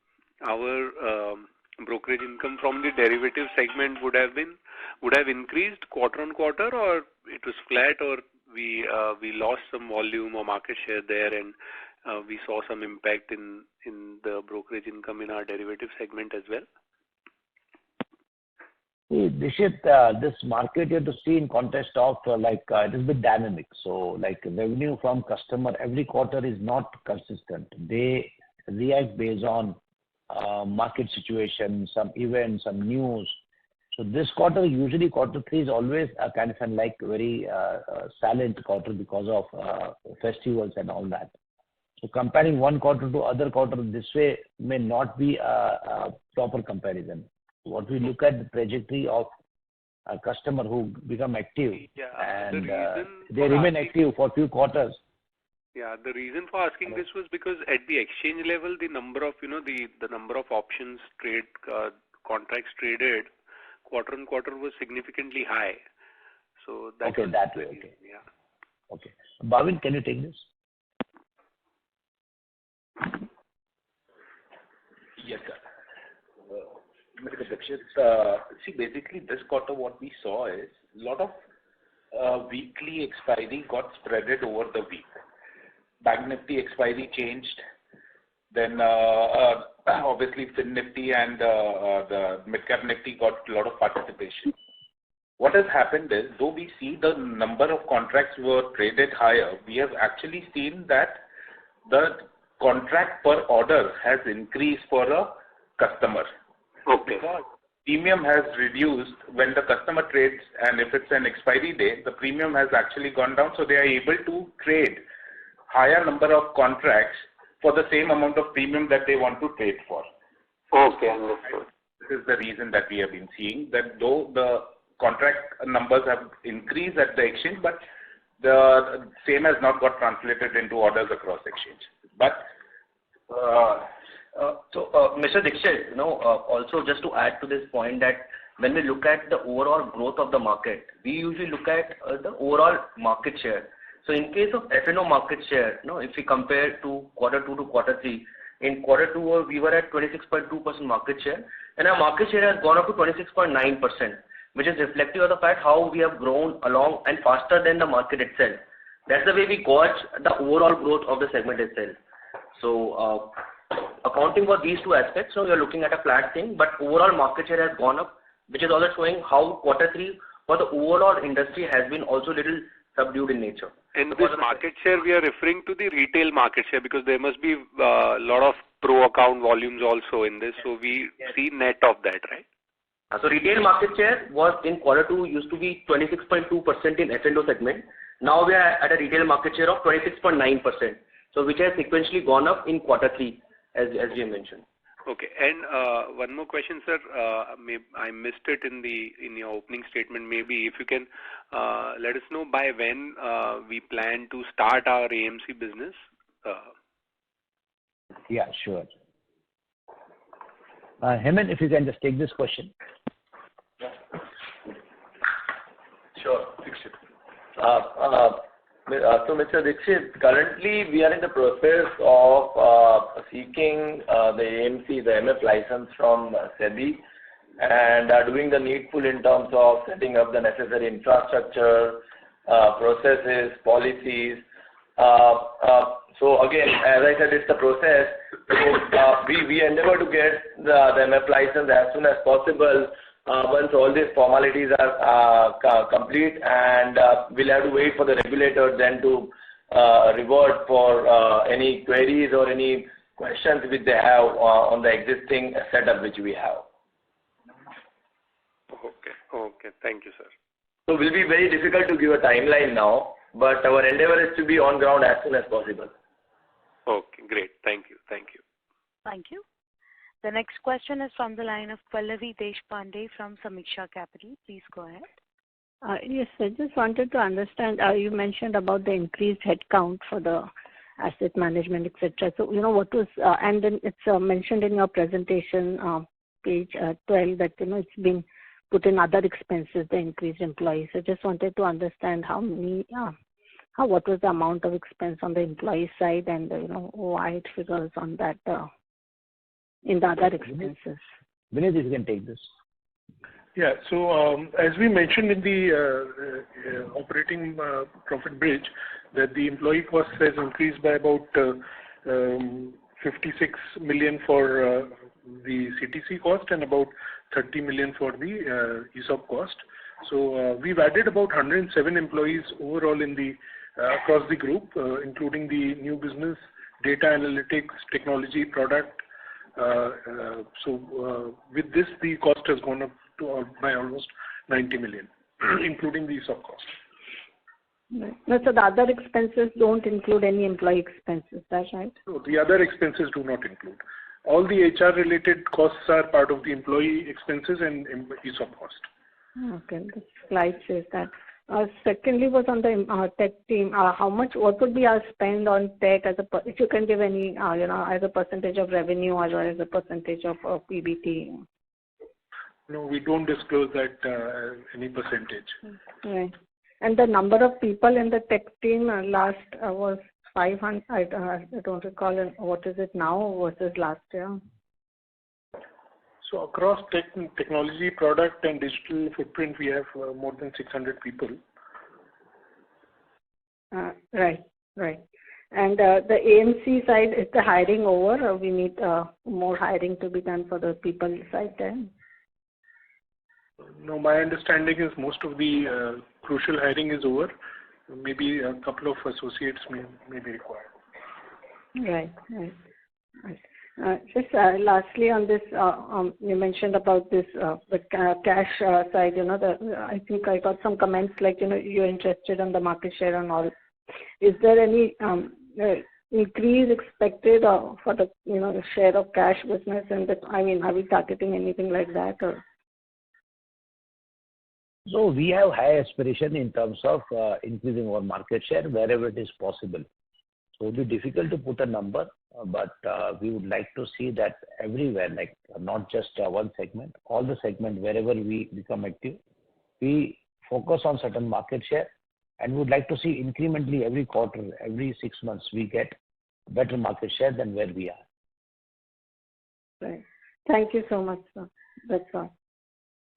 our brokerage income from the derivative segment would have increased quarter on quarter, or it was flat, or we lost some volume or market share there, and we saw some impact in the brokerage income in our derivative segment as well. Dishit, this market you have to see in context of it is a bit dynamic. So revenue from customer every quarter is not consistent. They react based on market situation, some events, some news. So this quarter, usually quarter 3 is always a kind of very silent quarter because of festivals and all that. So comparing one quarter to other quarter this way may not be a proper comparison. What we look at the trajectory of a customer who become active and they remain active for a few quarters. Yeah, the reason for asking this was because at the exchange level, the number of the number of options contracts traded quarter on quarter was significantly high. So that okay, that way. Okay. Yeah. Okay. Bhavin, can you take this? Yes, sir. Mr. Dikshit, see, basically this quarter what we saw is a lot of weekly expiry got spreaded over the week. Bank Nifty expiry changed, then obviously FinNifty and the Midcap Nifty got a lot of participation. What has happened is, though we see the number of contracts were traded higher, we have actually seen that the contract per order has increased for a customer. Okay. Because premium has reduced when the customer trades, and if it's an expiry day, the premium has actually gone down, so they are able to trade higher number of contracts for the same amount of premium that they want to trade for. Okay, understood. This is the reason that we have been seeing that though the contract numbers have increased at the exchange, but the same has not got translated into orders across exchange. But Mr. Dixit, also just to add to this point that when we look at the overall growth of the market, we usually look at the overall market share. So in case of F&O market share, if we compare to quarter 2 to quarter 3, in quarter 2 we were at 26.2% market share, and our market share has gone up to 26.9%, which is reflective of the fact how we have grown along and faster than the market itself. That's the way we gauge the overall growth of the segment itself. So accounting for these two aspects, so we are looking at a flat thing, but overall market share has gone up, which is also showing how quarter 3 for the overall industry has been also little subdued in nature. In this market share, we are referring to the retail market share because there must be a lot of pro account volumes also in this, so we see net of that, right? So retail market share was in quarter 2 used to be 26.2% in F&O segment. Now we are at a retail market share of 26.9%. So which has sequentially gone up in quarter 3, as you mentioned. Okay, and one more question, sir. I missed it in your opening statement. Maybe if you can let us know by when we plan to start our AMC business. Yeah, sure. Hemant, if you can just take this question. Sure. So, Mr. Dixit, currently we are in the process of seeking the AMC, the MF license from SEBI, and are doing the needful in terms of setting up the necessary infrastructure, processes, policies. So again, as I said, it's the process. So we endeavor to get the MF license as soon as possible. Once all these formalities are complete, and we'll have to wait for the regulator then to revert for any queries or any questions which they have on the existing setup which we have. Okay, thank you, sir. So it will be very difficult to give a timeline now, but our endeavor is to be on ground as soon as possible. Okay, great. Thank you. Thank you. The next question is from the line of Pallavi Deshpande from Samiksha Capital. Please go ahead. Yes, I just wanted to understand, you mentioned about the increased headcount for the asset management, etc. So, what was, and then it's mentioned in your presentation, page 12, that, it's been put in other expenses, the increased employees. So just wanted to understand what was the amount of expense on the employee side, and, why it figures on that in the other expenses. Vineet, you can take this. Yeah, so as we mentioned in the operating profit bridge, that the employee cost has increased by about 56 million for the CTC cost and about 30 million for the ESOP cost. So we've added about 107 employees overall in the across the group, including the new business, data analytics, technology, product. So with this, the cost has gone up to by almost 90 million, including the ESOP cost. Right. No, so the other expenses don't include any employee expenses, that's right? No, the other expenses do not include. All the HR related costs are part of the employee expenses and ESOP cost. Okay, the slide says that. Secondly was on the tech team. What would be our spend on tech if you can give any, as a percentage of revenue or as a percentage of PBT? No, we don't disclose that any percentage. Right. And the number of people in the tech team last was 500. I don't recall what is it now versus last year. So across technology, product and digital footprint, we have more than 600 people. Right. And the AMC side, is the hiring over, or we need more hiring to be done for the people side then? No, my understanding is most of the crucial hiring is over. Maybe a couple of associates may be required. Right. Just lastly on this, you mentioned about this the cash side. I think I got some comments like you're interested in the market share and all. Is there any increase expected for the the share of cash business? And are we targeting anything like that or? So we have high aspiration in terms of increasing our market share wherever it is possible. So it will be difficult to put a number, but we would like to see that everywhere, like not just one segment, all the segment wherever we become active, we focus on certain market share, and we would like to see incrementally every quarter, every 6 months, we get better market share than where we are. Right. Thank you so much, sir. That's all.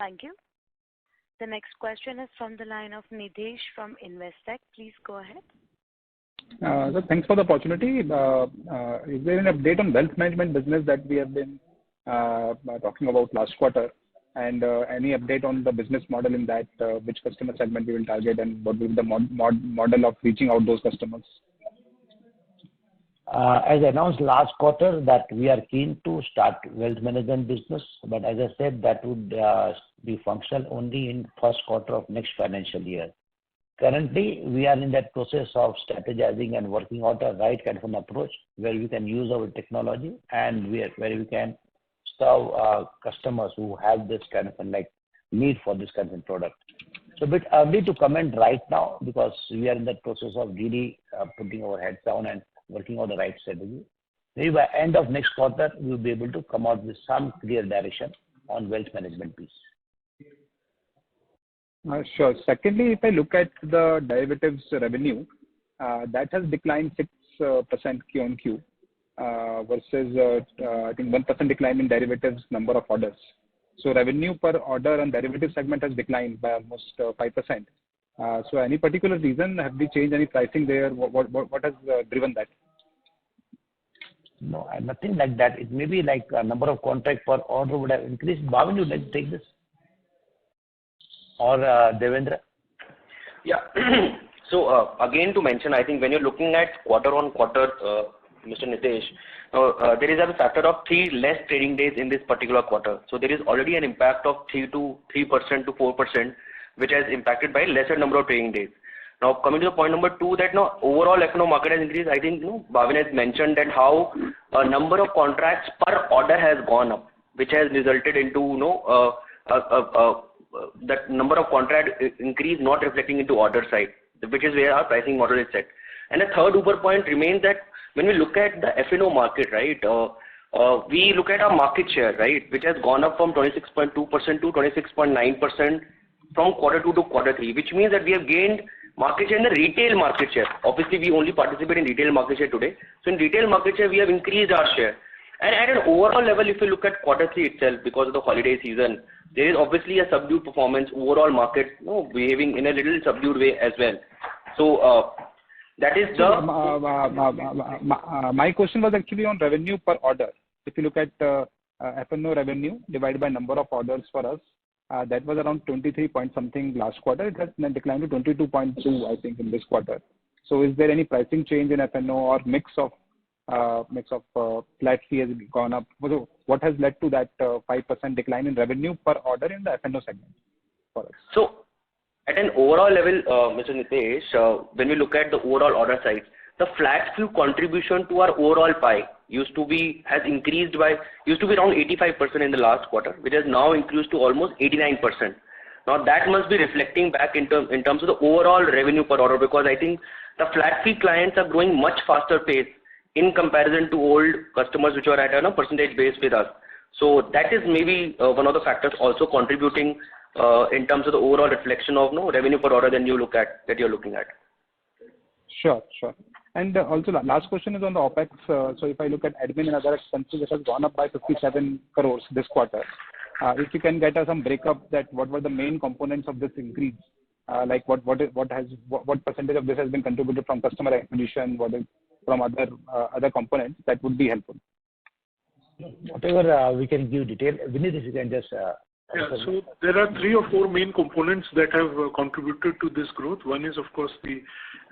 Thank you. The next question is from the line of Nidhesh from Investec. Please go ahead. So thanks for the opportunity. Is there an update on wealth management business that we have been talking about last quarter? And any update on the business model in that, which customer segment we will target and what will be the model of reaching out those customers? As announced last quarter that we are keen to start wealth management business, but as I said, that would be functional only in first quarter of next financial year. Currently, we are in that process of strategizing and working out a right kind of an approach where we can use our technology and where we can serve customers who have this kind of need for this kind of product. So a bit early to comment right now because we are in that process of really putting our heads down and working on the right strategy. Maybe by end of next quarter, we will be able to come out with some clear direction on wealth management piece. Sure. Secondly, if I look at the derivatives revenue, that has declined 6% Q on Q versus I think 1% decline in derivatives number of orders. So revenue per order on derivative segment has declined by almost 5%. So any particular reason? Have we changed any pricing there? What has driven that? No, nothing like that. It may be like a number of contract per order would have increased. Bhavin, would you like to take this? Or Devendra? Yeah. So again to mention, I think when you're looking at quarter on quarter, Mr. Nitesh, there is a factor of 3 less trading days in this particular quarter. So there is already an impact of 3% to 4%, which has impacted by lesser number of trading days. Now coming to the point number 2, that now overall F&O market has increased. I think Bhavin has mentioned that how a number of contracts per order has gone up, which has resulted into that number of contract increase not reflecting into order side, which is where our pricing model is set. And the third uber point remains that when we look at the F&O market, right, we look at our market share, right, which has gone up from 26.2% to 26.9% from quarter 2 to quarter 3, which means that we have gained market share in the retail market share. Obviously, we only participate in retail market share today. So in retail market share, we have increased our share. And at an overall level, if you look at quarter 3 itself, because of the holiday season, there is obviously a subdued performance, overall market behaving in a little subdued way as well. So that is the... my question was actually on revenue per order. If you look at F&O revenue divided by number of orders for us, that was around 23 point something last quarter. It has then declined to 22.2, I think, in this quarter. So is there any pricing change in F&O or mix of flat fee has gone up? What has led to that 5% decline in revenue per order in the F&O segment for us? So at an overall level, Mr. Nitesh, when we look at the overall order size, the flat fee contribution to our overall pie used to be around 85% in the last quarter, which has now increased to almost 89%. Now that must be reflecting back in terms of the overall revenue per order, because I think the flat fee clients are growing much faster pace in comparison to old customers which are at a percentage base with us. So that is maybe one of the factors also contributing in terms of the overall reflection of revenue per order that you're looking at. Sure. And also last question is on the OPEX. So if I look at admin and other expenses, it has gone up by 57 crores this quarter. If you can get us some breakup that what were the main components of this increase? Like what percentage of this has been contributed from customer acquisition? What is from other components, that would be helpful. Whatever we can give detail. Vineet, if you can just... So there are 3 or 4 main components that have contributed to this growth. One is, of course, the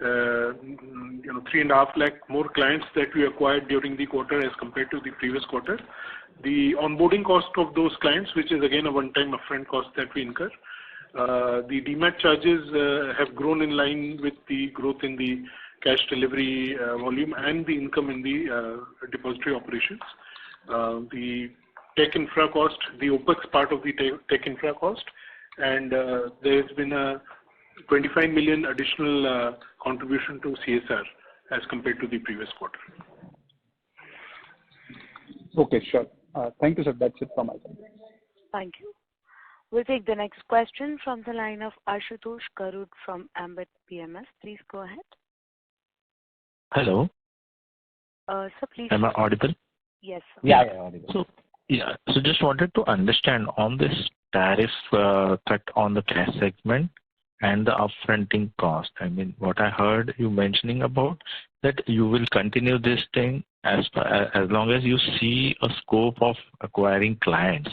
3.5 lakh more clients that we acquired during the quarter as compared to the previous quarter. The onboarding cost of those clients, which is again a one-time upfront cost that we incur. The demat charges have grown in line with the growth in the cash delivery volume and the income in the depository operations. The tech infra cost, the OPEX part of the tech infra cost, and there's been a 25 million additional contribution to CSR as compared to the previous quarter. Okay, sure. Thank you, sir. That's it from my side. Thank you. We'll take the next question from the line of Ashutosh Garud from Ambit PMS. Please go ahead. Hello. Sir, please. Am I audible? Yes, sir. Yeah, audible. So just wanted to understand on this tariff cut on the cash segment and the upfronting cost. I mean, what I heard you mentioning about that you will continue this thing as long as you see a scope of acquiring clients.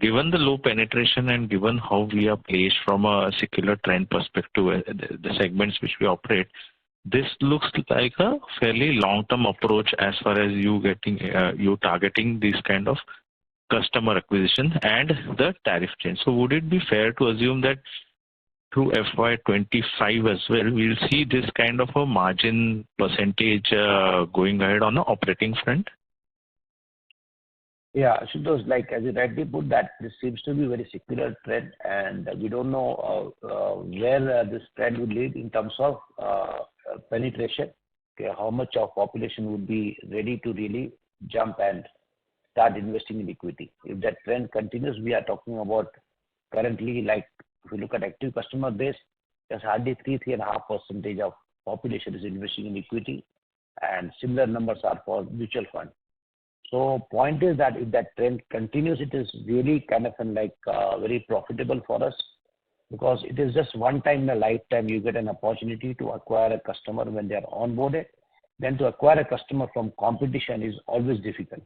Given the low penetration and given how we are placed from a secular trend perspective, the segments which we operate, this looks like a fairly long-term approach as far as you targeting these kind of customer acquisition and the tariff change. So would it be fair to assume that through FY25 as well, we'll see this kind of a margin percentage going ahead on the operating front? Yeah, Ashutosh, like as you rightly put that, this seems to be a very secular trend, and we don't know where this trend would lead in terms of penetration. Okay, how much of population would be ready to really jump and start investing in equity. If that trend continues, we are talking about currently, like if you look at active customer base, there's hardly 3.5% of population is investing in equity, and similar numbers are for mutual fund. So point is that if that trend continues, it is really kind of very profitable for us, because it is just one time in a lifetime you get an opportunity to acquire a customer when they are onboarded. Then to acquire a customer from competition is always difficult.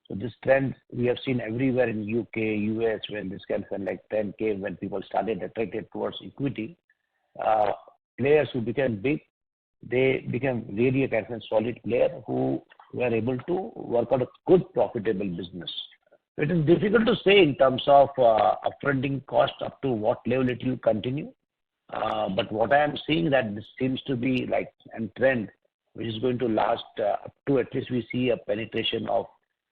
So this trend we have seen everywhere in UK, US, when this kind of trend came, when people started attracted towards equity, players who became big, they became really a kind of solid player who were able to work out a good profitable business. It is difficult to say in terms of upfronting cost up to what level it will continue. But what I am seeing that this seems to be like a trend which is going to last up to at least we see a penetration of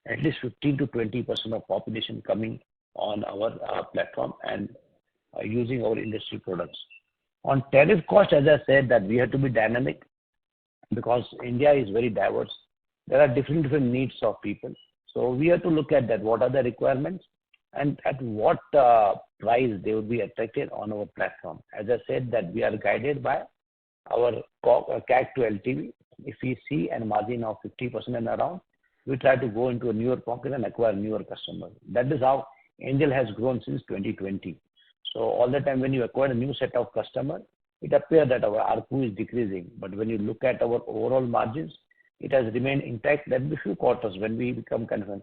at least 15 to 20% of population coming on our platform and using our industry products. On tariff cost, as I said, that we have to be dynamic because India is very diverse. There are different needs of people. So we have to look at that, what are the requirements and at what price they would be attracted on our platform. As I said that we are guided by our CAC to LTV. If we see a margin of 50% and around, we try to go into a newer pocket and acquire newer customers. That is how Angel has grown since 2020. So all the time when you acquire a new set of customers, it appears that our ARPU is decreasing. But when you look at our overall margins, it has remained intact. That a few quarters when we become kind of an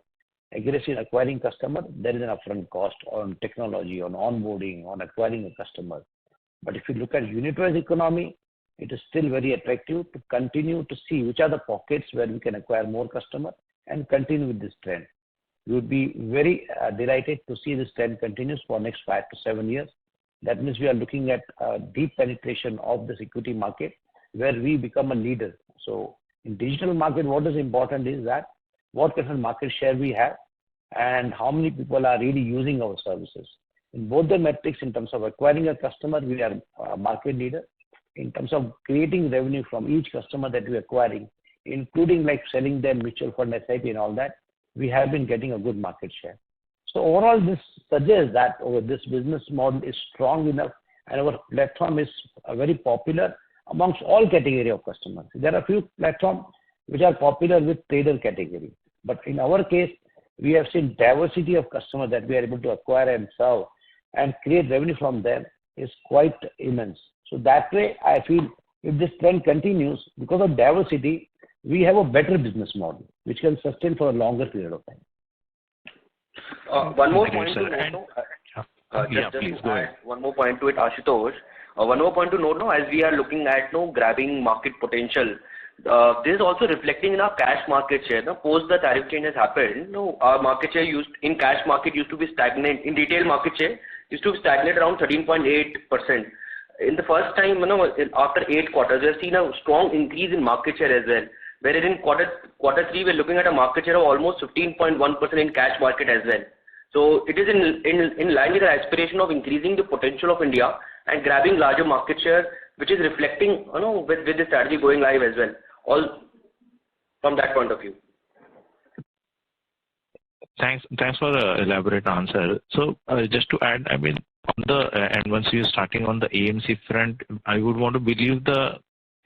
aggressive acquiring customer, there is an upfront cost on technology, on onboarding, on acquiring a customer. But if you look at unit-wise economy, it is still very attractive to continue to see which are the pockets where we can acquire more customers and continue with this trend. We would be very delighted to see this trend continues for next 5 to 7 years. That means we are looking at deep penetration of this equity market where we become a leader. So in digital market, what is important is that what kind of market share we have and how many people are really using our services. In both the metrics, in terms of acquiring a customer, we are a market leader. In terms of creating revenue from each customer that we are acquiring, including like selling them mutual fund, SIP and all that, we have been getting a good market share. So overall, this suggests that this business model is strong enough and our platform is very popular amongst all category of customers. There are a few platforms which are popular with trader category. But in our case, we have seen diversity of customers that we are able to acquire and serve and create revenue from them is quite immense. So that way, I feel if this trend continues, because of diversity, we have a better business model which can sustain for a longer period of time. One more point to note. Please go ahead. One more point to it, Ashutosh. One more point to note now, as we are looking at grabbing market potential, this is also reflecting in our cash market share. Post the tariff change has happened, our market share in cash market used to be stagnant. In retail market share used to stagnate around 13.8%. In the first time, after 8 quarters, we have seen a strong increase in market share as well. Whereas in quarter 3, we're looking at a market share of almost 15.1% in cash market as well. So it is in line with the aspiration of increasing the potential of India and grabbing larger market share, which is reflecting with the strategy going live as well. All from that point of view. Thanks for the elaborate answer. So just to add, I mean, on the and once you're starting on the AMC front, I would want to believe the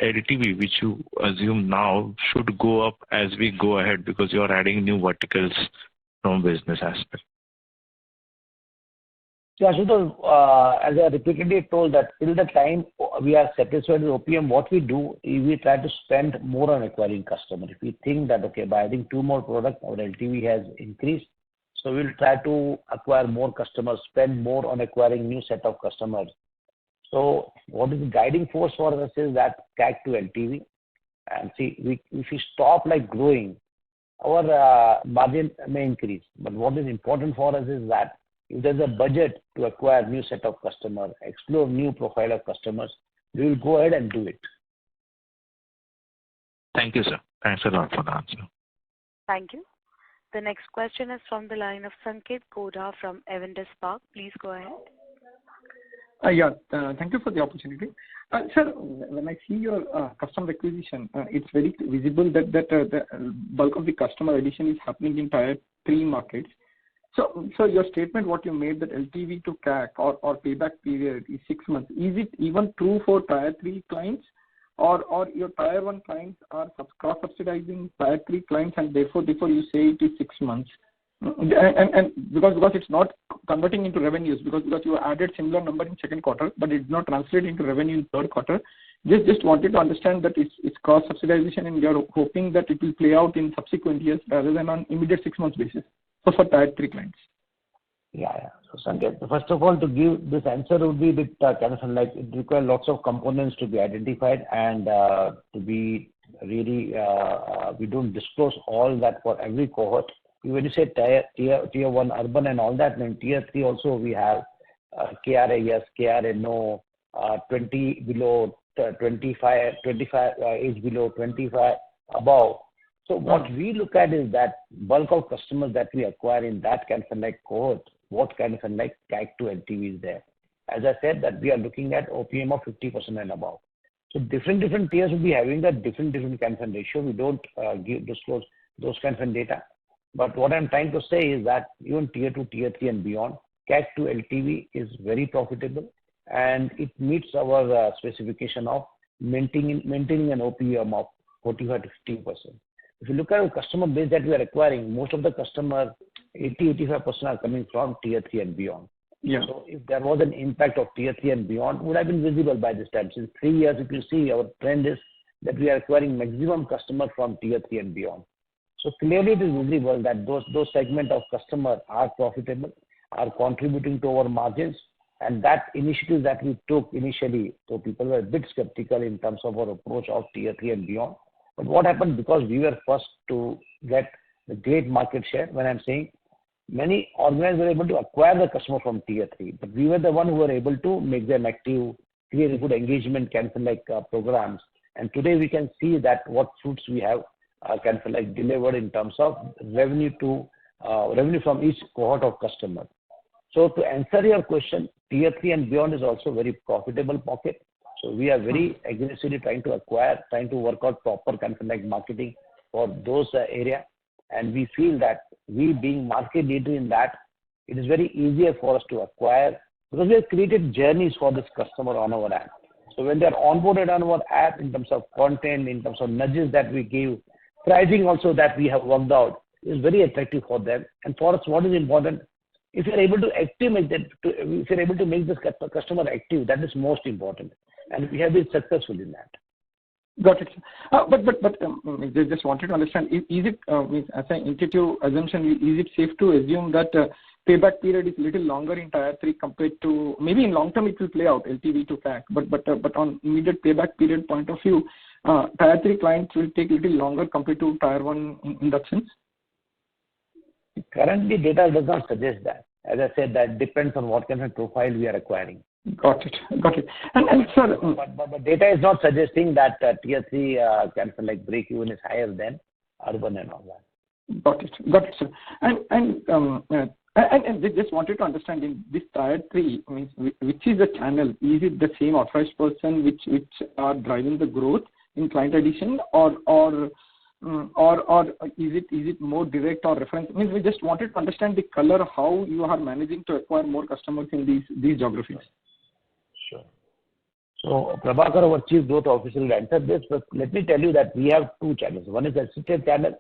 LTV, which you assume now, should go up as we go ahead because you are adding new verticals from business aspect. So, Ashutosh, as I repeatedly told that till the time we are satisfied with OPM, what we do is we try to spend more on acquiring customers. If we think that, okay, by adding 2 more products, our LTV has increased, so we'll try to acquire more customers, spend more on acquiring new set of customers. So what is the guiding force for us is that CAC to LTV. And see, if we stop growing, our margin may increase. But what is important for us is that if there's a budget to acquire new set of customers, explore new profile of customers, we will go ahead and do it. Thank you, sir. Thanks a lot for the answer. Thank you. The next question is from the line of Sanket Godha from Avendus Spark. Please go ahead. Thank you for the opportunity. Sir, when I see your customer acquisition, it's very visible that the bulk of the customer addition is happening in tier 3 markets. So your statement, what you made, that LTV to CAC or payback period is 6 months. Is it even true for tier 3 clients, or your tier 1 clients are cross-subsidizing tier 3 clients, and therefore you say it is 6 months? And because it's not converting into revenues, because you added similar number in second quarter, but it did not translate into revenue in third quarter. Just wanted to understand that it's cross-subsidization, and you're hoping that it will play out in subsequent years rather than on immediate 6 months basis. So for tier 3 clients. Yeah. So Sanket, first of all, to give this answer would be a bit it requires lots of components to be identified and to be really, we don't disclose all that for every cohort. When you say tier 1 urban and all that, then tier 3 also we have KRA yes, KRA no, 20 below, 25 age below, 25 above. So what we look at is that bulk of customers that we acquire in that cohort, what CAC to LTV is there. As I said, that we are looking at OPM of 50% and above. So different tiers will be having that different ratio. We don't disclose those kinds of data. But what I'm trying to say is that even tier 2, tier 3 and beyond, CAC to LTV is very profitable, and it meets our specification of maintaining an OPM of 45 to 50%. If you look at our customer base that we are acquiring, most of the customers, 80-85% are coming from tier 3 and beyond. Yeah. So if there was an impact of tier 3 and beyond, would have been visible by this time. Since 3 years, if you see, our trend is that we are acquiring maximum customers from tier 3 and beyond. So clearly it is visible that those segment of customers are profitable, are contributing to our margins, and that initiative that we took initially, so people were a bit skeptical in terms of our approach of tier 3 and beyond. But what happened, because we were first to get the great market share, when I'm saying many organizers were able to acquire the customer from tier 3, but we were the one who were able to make them active, create a good engagement programs. And today we can see that what fruits we have delivered in terms of revenue from each cohort of customers. So to answer your question, tier 3 and beyond is also very profitable pocket. So we are very aggressively trying to work out proper marketing for those area. And we feel that we being market leader in that, it is very easier for us to acquire, because we have created journeys for this customer on our app. So when they are onboarded on our app, in terms of content, in terms of nudges that we give, pricing also that we have worked out, is very attractive for them. And for us, what is important, if you're able to make this customer active, that is most important. And we have been successful in that. Got it. Just wanted to understand, is it, as an intuitive assumption, is it safe to assume that payback period is a little longer in Tier 3 compared to, maybe in long term it will play out, LTV to CAC, but on immediate payback period point of view, Tier 3 clients will take a little longer compared to Tier 1 in that sense? Currently, data does not suggest that. As I said, that depends on what kind of profile we are acquiring. Got it. And sir, but data is not suggesting that Tier 3 kind of like break even is higher than urban and all that. Got it, sir. And just wanted to understand, in this Tier 3, means which is the channel? Is it the same authorized person which are driving the growth in client addition, or is it more direct or reference? Means we just wanted to understand the color how you are managing to acquire more customers in these geographies. Sure. So Prabhakar, our Chief Growth Officer, will answer this, but let me tell you that we have two channels. One is assisted channel,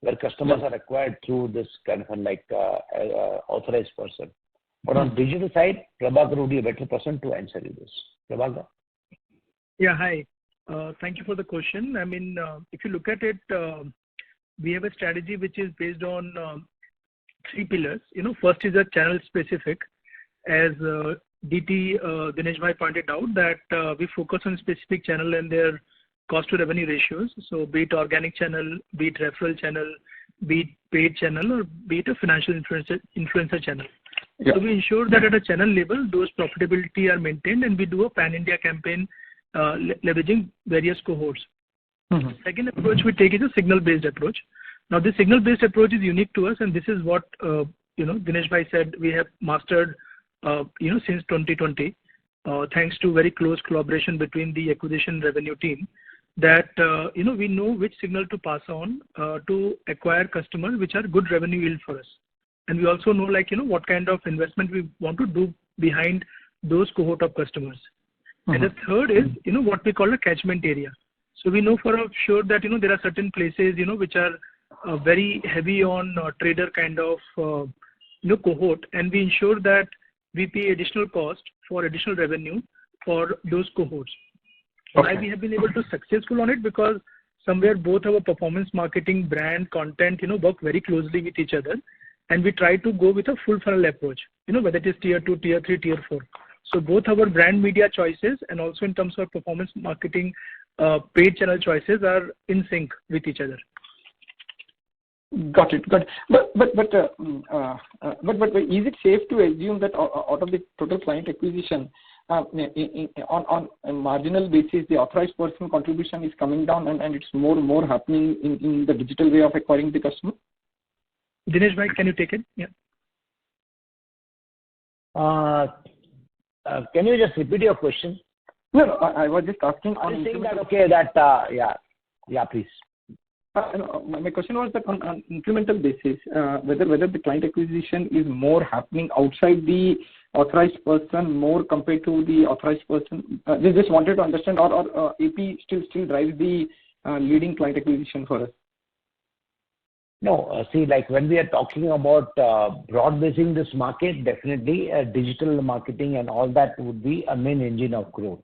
where customers are acquired through this kind of like authorized person. But on digital side, Prabhakar would be a better person to answer you this. Prabhakar? Yeah, hi. Thank you for the question. I mean, if you look at it, we have a strategy which is based on 3 pillars. First is a channel specific. As DT Dinesh Bhai pointed out, that we focus on specific channel and their cost to revenue ratios. So be it organic channel, be it referral channel, be it paid channel, or be it a financial influencer channel. Yeah. So we ensure that at a channel level, those profitability are maintained, and we do a pan-India campaign leveraging various cohorts. Mm-hmm. Second approach we take is a signal-based approach. Now, this signal-based approach is unique to us, and this is what Dinesh Bhai said we have mastered since 2020, thanks to very close collaboration between the acquisition revenue team. That we know which signal to pass on to acquire customers which are good revenue yield for us, and we also know what kind of investment we want to do behind those cohort of customers. Mm-hmm. And the third is what we call a catchment area. So we know for sure that there are certain places which are very heavy on trader kind of cohort, and we ensure that we pay additional cost for additional revenue for those cohorts. Okay. Why we have been able to successful on it, because somewhere both our performance marketing, brand, content work very closely with each other, and we try to go with a full funnel approach, whether it is Tier 2, Tier 3, Tier 4. So both our brand media choices and also in terms of performance marketing paid channel choices are in sync with each other. Got it. But is it safe to assume that out of the total client acquisition, on a marginal basis, the authorized person contribution is coming down, and it's more happening in the digital way of acquiring the customer? Dinesh Bhai, can you take it? Yeah. Can you just repeat your question? No, I was just asking. Are you saying that, okay, that, yeah, please. My question was that on incremental basis, whether the client acquisition is more happening outside the authorized person more compared to the authorized person. They just wanted to understand, or AP still drives the leading client acquisition for us. No, see, like when we are talking about broad-basing this market, definitely digital marketing and all that would be a main engine of growth.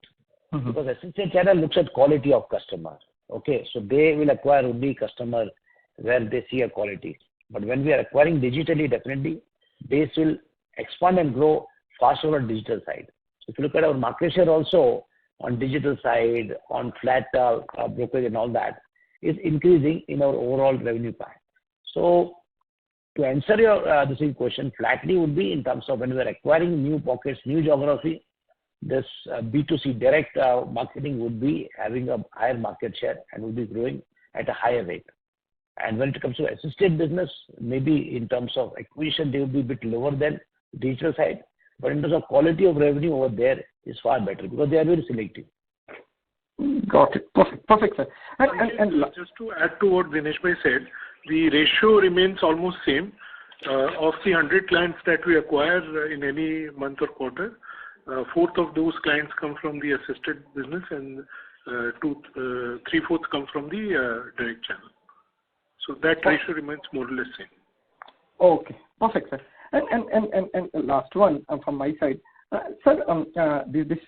Mm-hmm. Because assisted channel looks at quality of customer. Okay, so they will acquire only customer where they see a quality. But when we are acquiring digitally, definitely base will expand and grow faster on digital side. If you look at our market share also on digital side, on flat brokerage and all that, is increasing in our overall revenue pie. So to answer your the same question flatly would be in terms of when we are acquiring new pockets, new geography, this B2C direct marketing would be having a higher market share and would be growing at a higher rate. And when it comes to assisted business, maybe in terms of acquisition, they will be a bit lower than digital side. But in terms of quality of revenue over there is far better because they are very selective. Got it. Perfect, sir. And just to add to what Dinesh Bhai said, the ratio remains almost same. Of the 100 clients that we acquire in any month or quarter, 4th of those clients come from the assisted business and 3/4 come from the direct channel. So that ratio remains more or less same. Okay, perfect, sir. And last one from my side. Sir, this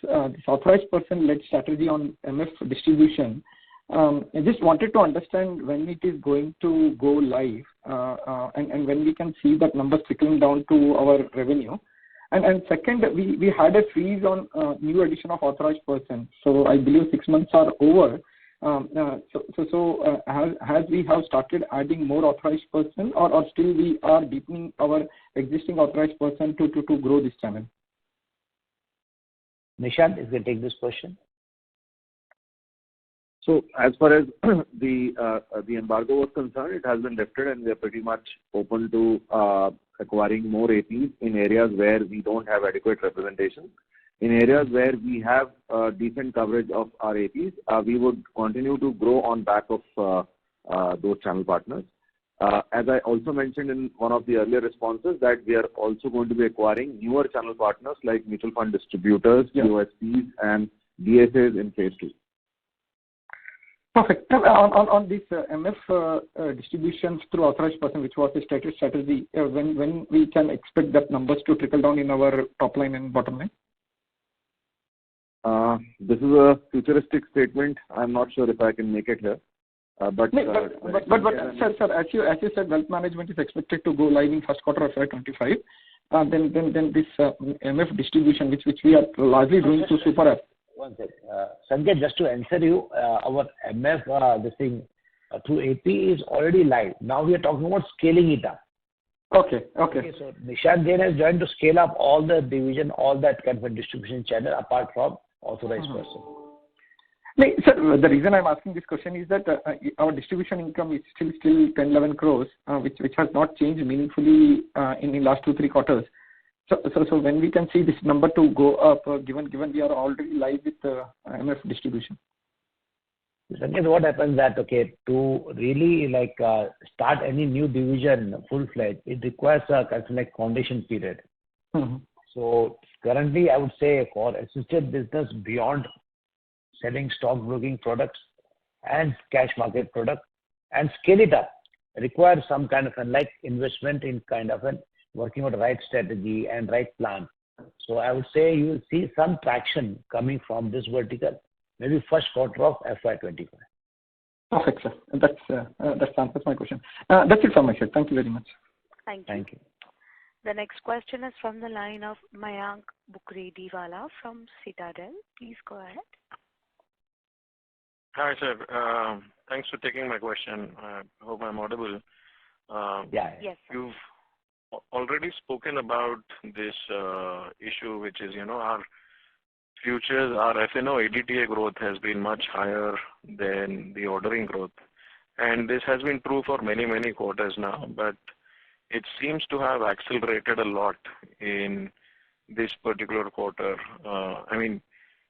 authorized person-led strategy on MF distribution, I just wanted to understand when it is going to go live, and when we can see that numbers trickling down to our revenue. And second, we had a freeze on new addition of authorized person. So I believe 6 months are over. Has we have started adding more authorized person, or still we are deepening our existing authorized person to grow this channel? Nishant is going to take this question. So as far as the embargo was concerned, it has been lifted, and we are pretty much open to acquiring more APs in areas where we don't have adequate representation. In areas where we have decent coverage of our APs, we would continue to grow on back of those channel partners. As I also mentioned in one of the earlier responses, that we are also going to be acquiring newer channel partners like mutual fund distributors, USPs, and DSAs in phase 2. Perfect. On this MF distributions through authorized person, which was a stated strategy, when we can expect that numbers to trickle down in our top line and bottom line? This is a futuristic statement. I'm not sure if I can make it here. But sir, as you said, wealth management is expected to go live in first quarter of FY25. Then this MF distribution, which we are largely doing through Super App. One second. Sanjay, just to answer you, our MF, this thing through AP is already live. Now we are talking about scaling it up. Okay. So Nishant Jain has joined to scale up all the division, all that kind of distribution channel apart from authorized person. Sir, the reason I'm asking this question is that our distribution income is still 10-11 crores, which has not changed meaningfully in the last 2-3 quarters. So when we can see this number to go up, given we are already live with MF distribution. Sanjay, what happens that to really start any new division full-fledged, it requires a kind of foundation period. So currently, I would say for assisted business beyond selling stockbroking products and cash market products and scale it up requires some kind of investment in kind of working on the right strategy and right plan. So I would say you will see some traction coming from this vertical, maybe first quarter of FY25. Perfect, sir. That answers my question. That's it from my side. Thank you very much. Thank you. The next question is from the line of Mayank Bukrediwala from Citadel. Please go ahead. Hi, sir. Thanks for taking my question. I hope I'm audible. Yes. You've already spoken about this issue, which is, our futures, our F&O ADTA growth has been much higher than the ordering growth. And this has been true for many, many quarters now, but it seems to have accelerated a lot in this particular quarter.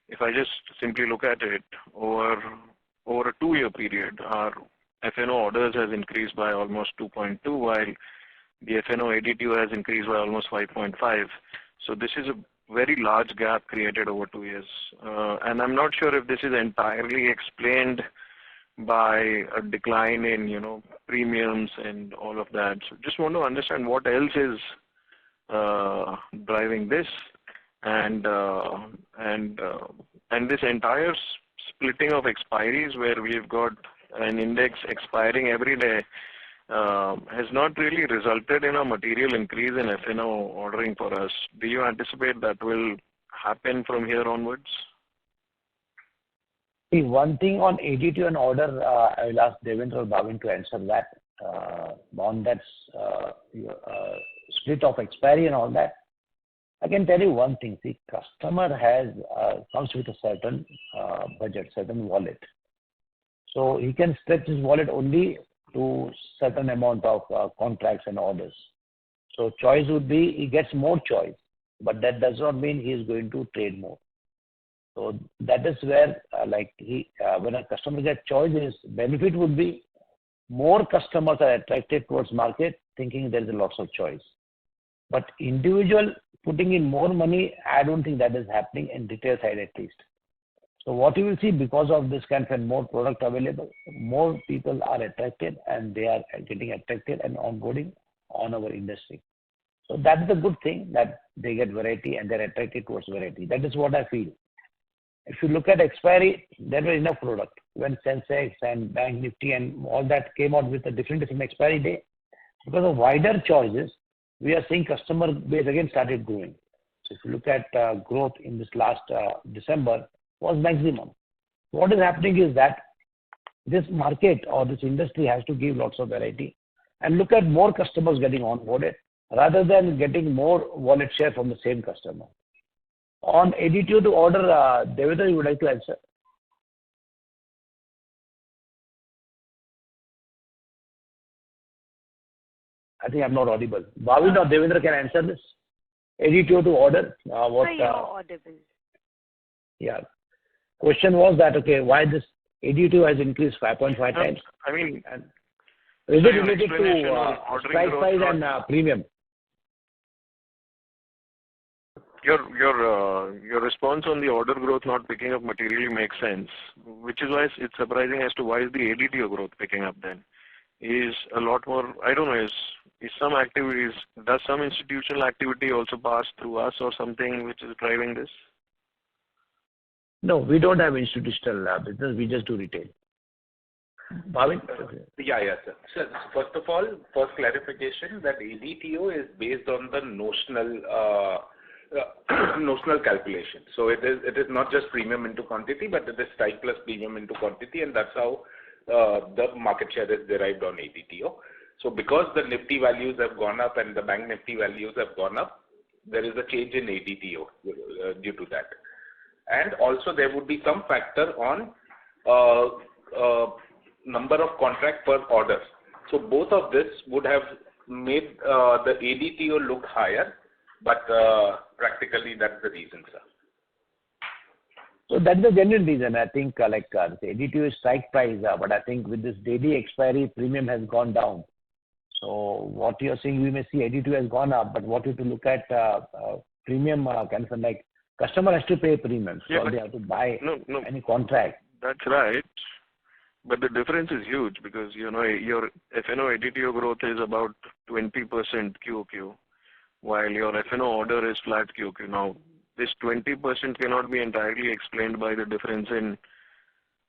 If I just simply look at it, over a 2-year period, our F&O orders has increased by almost 2.2, while the F&O ADTA has increased by almost 5.5. So this is a very large gap created over 2 years. And I'm not sure if this is entirely explained by a decline in, premiums and all of that. So just want to understand what else is driving this, and this entire splitting of expiries where we've got an index expiring every day has not really resulted in a material increase in F&O ordering for us. Do you anticipate that will happen from here onwards? See, one thing on ADT and order, I will ask Devendra or Bhavin to answer that. On that split of expiry and all that, I can tell you one thing. See, customer comes with a certain budget, certain wallet. So he can stretch his wallet only to certain amount of contracts and orders. So choice would be he gets more choice, but that does not mean he is going to trade more. So that is where when a customer gets choices, benefit would be more customers are attracted towards market thinking there is a lots of choice. But individual putting in more money, I don't think that is happening in retail side at least. So what you will see because of this kind of more product available, more people are attracted and they are getting attracted and onboarding on our industry. So that's the good thing, that they get variety and they're attracted towards variety. That is what I feel. If you look at expiry, there were enough product. when Sensex and Bank Nifty and all that came out with a different expiry day. Because of wider choices, we are seeing customer base again started growing. So if you look at growth in this last December was maximum. What is happening is that this market or this industry has to give lots of variety and look at more customers getting onboarded rather than getting more wallet share from the same customer. On ADTO to order, Devendra, you would like to answer? I think I'm not audible. Bhavin or Devendra can answer this. ADTO to order. You're audible. Yeah. Question was that, okay, why this ADTO has increased 5.5 times? I mean, and is it related to strike price and premium? Your response on the order growth not picking up materially makes sense, which is why it's surprising as to why is the ADTO growth picking up then. Is a lot more, I don't know, is some activities, does some institutional activity also pass through us or something which is driving this? No, we don't have institutional business, we just do retail. Bhavin? Yeah, sir. So first of all, first clarification that ADTO is based on the notional calculation. So it is not just premium into quantity, but it is strike plus premium into quantity, and that's how the market share is derived on ADTO. So because the Nifty values have gone up and the Bank Nifty values have gone up, there is a change in ADTO due to that. And also there would be some factor on number of contract per order. So both of this would have made the ADTO look higher, but practically that's the reason, sir. So that's the genuine reason. I think the ADTO is strike price, but I think with this daily expiry, premium has gone down. So what you're saying, we may see ADTO has gone up, but what you have to look at premium kind of like customer has to pay premium, so they have to buy any contract. That's right. But the difference is huge because, your F&O ADTO growth is about 20% QOQ, while your F&O order is flat QOQ. Now, this 20% cannot be entirely explained by the difference in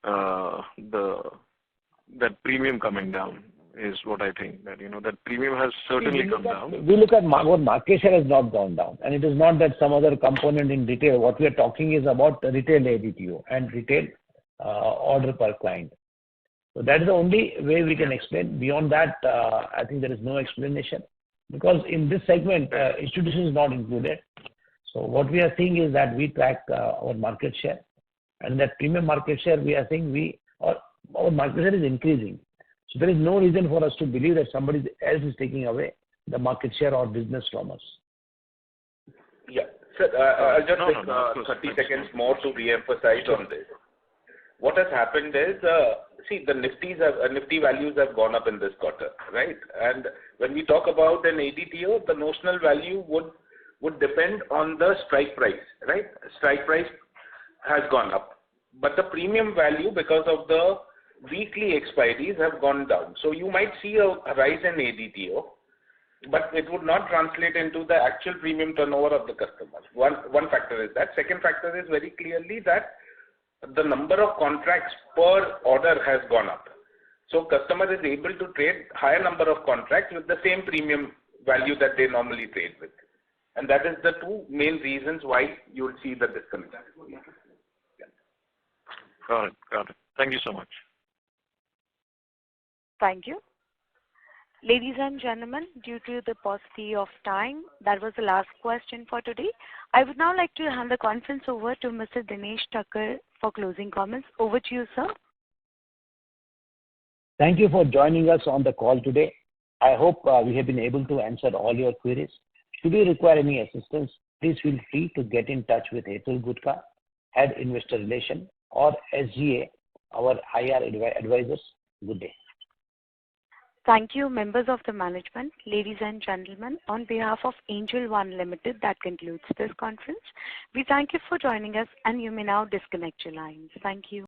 that premium coming down is what I think. That that premium has certainly come down. We look at our market share has not gone down, and it is not that some other component in retail. What we are talking is about the retail ADTO and retail order per client. So that is the only way we can explain. Beyond that, I think there is no explanation because in this segment, institution is not included. So what we are seeing is that we track our market share, and that premium market share we are seeing our market share is increasing. So there is no reason for us to believe that somebody else is taking away the market share or business from us. Yeah, sir, I'll just take 30 seconds more to re-emphasize on this. What has happened is, the Nifty values have gone up in this quarter, right? And when we talk about an ADTO, the notional value would depend on the strike price, right? Strike price has gone up, but the premium value because of the weekly expiries have gone down. So you might see a rise in ADTO, but it would not translate into the actual premium turnover of the customer. One factor is that. Second factor is very clearly that the number of contracts per order has gone up. So customer is able to trade higher number of contracts with the same premium value that they normally trade with. And that is the two main reasons why you would see the disconnect. Got it. Thank you so much. Thank you. Ladies and gentlemen, due to the paucity of time, that was the last question for today. I would now like to hand the conference over to Mr. Dinesh Thakkar for closing comments. Over to you, sir. Thank you for joining us on the call today. I hope we have been able to answer all your queries. Should you require any assistance, please feel free to get in touch with Hetal Gutka, Head Investor Relations, or SGA, our IR advisors. Good day. Thank you, members of the management. Ladies and gentlemen, on behalf of Angel One Limited, that concludes this conference. We thank you for joining us, and you may now disconnect your lines. Thank you.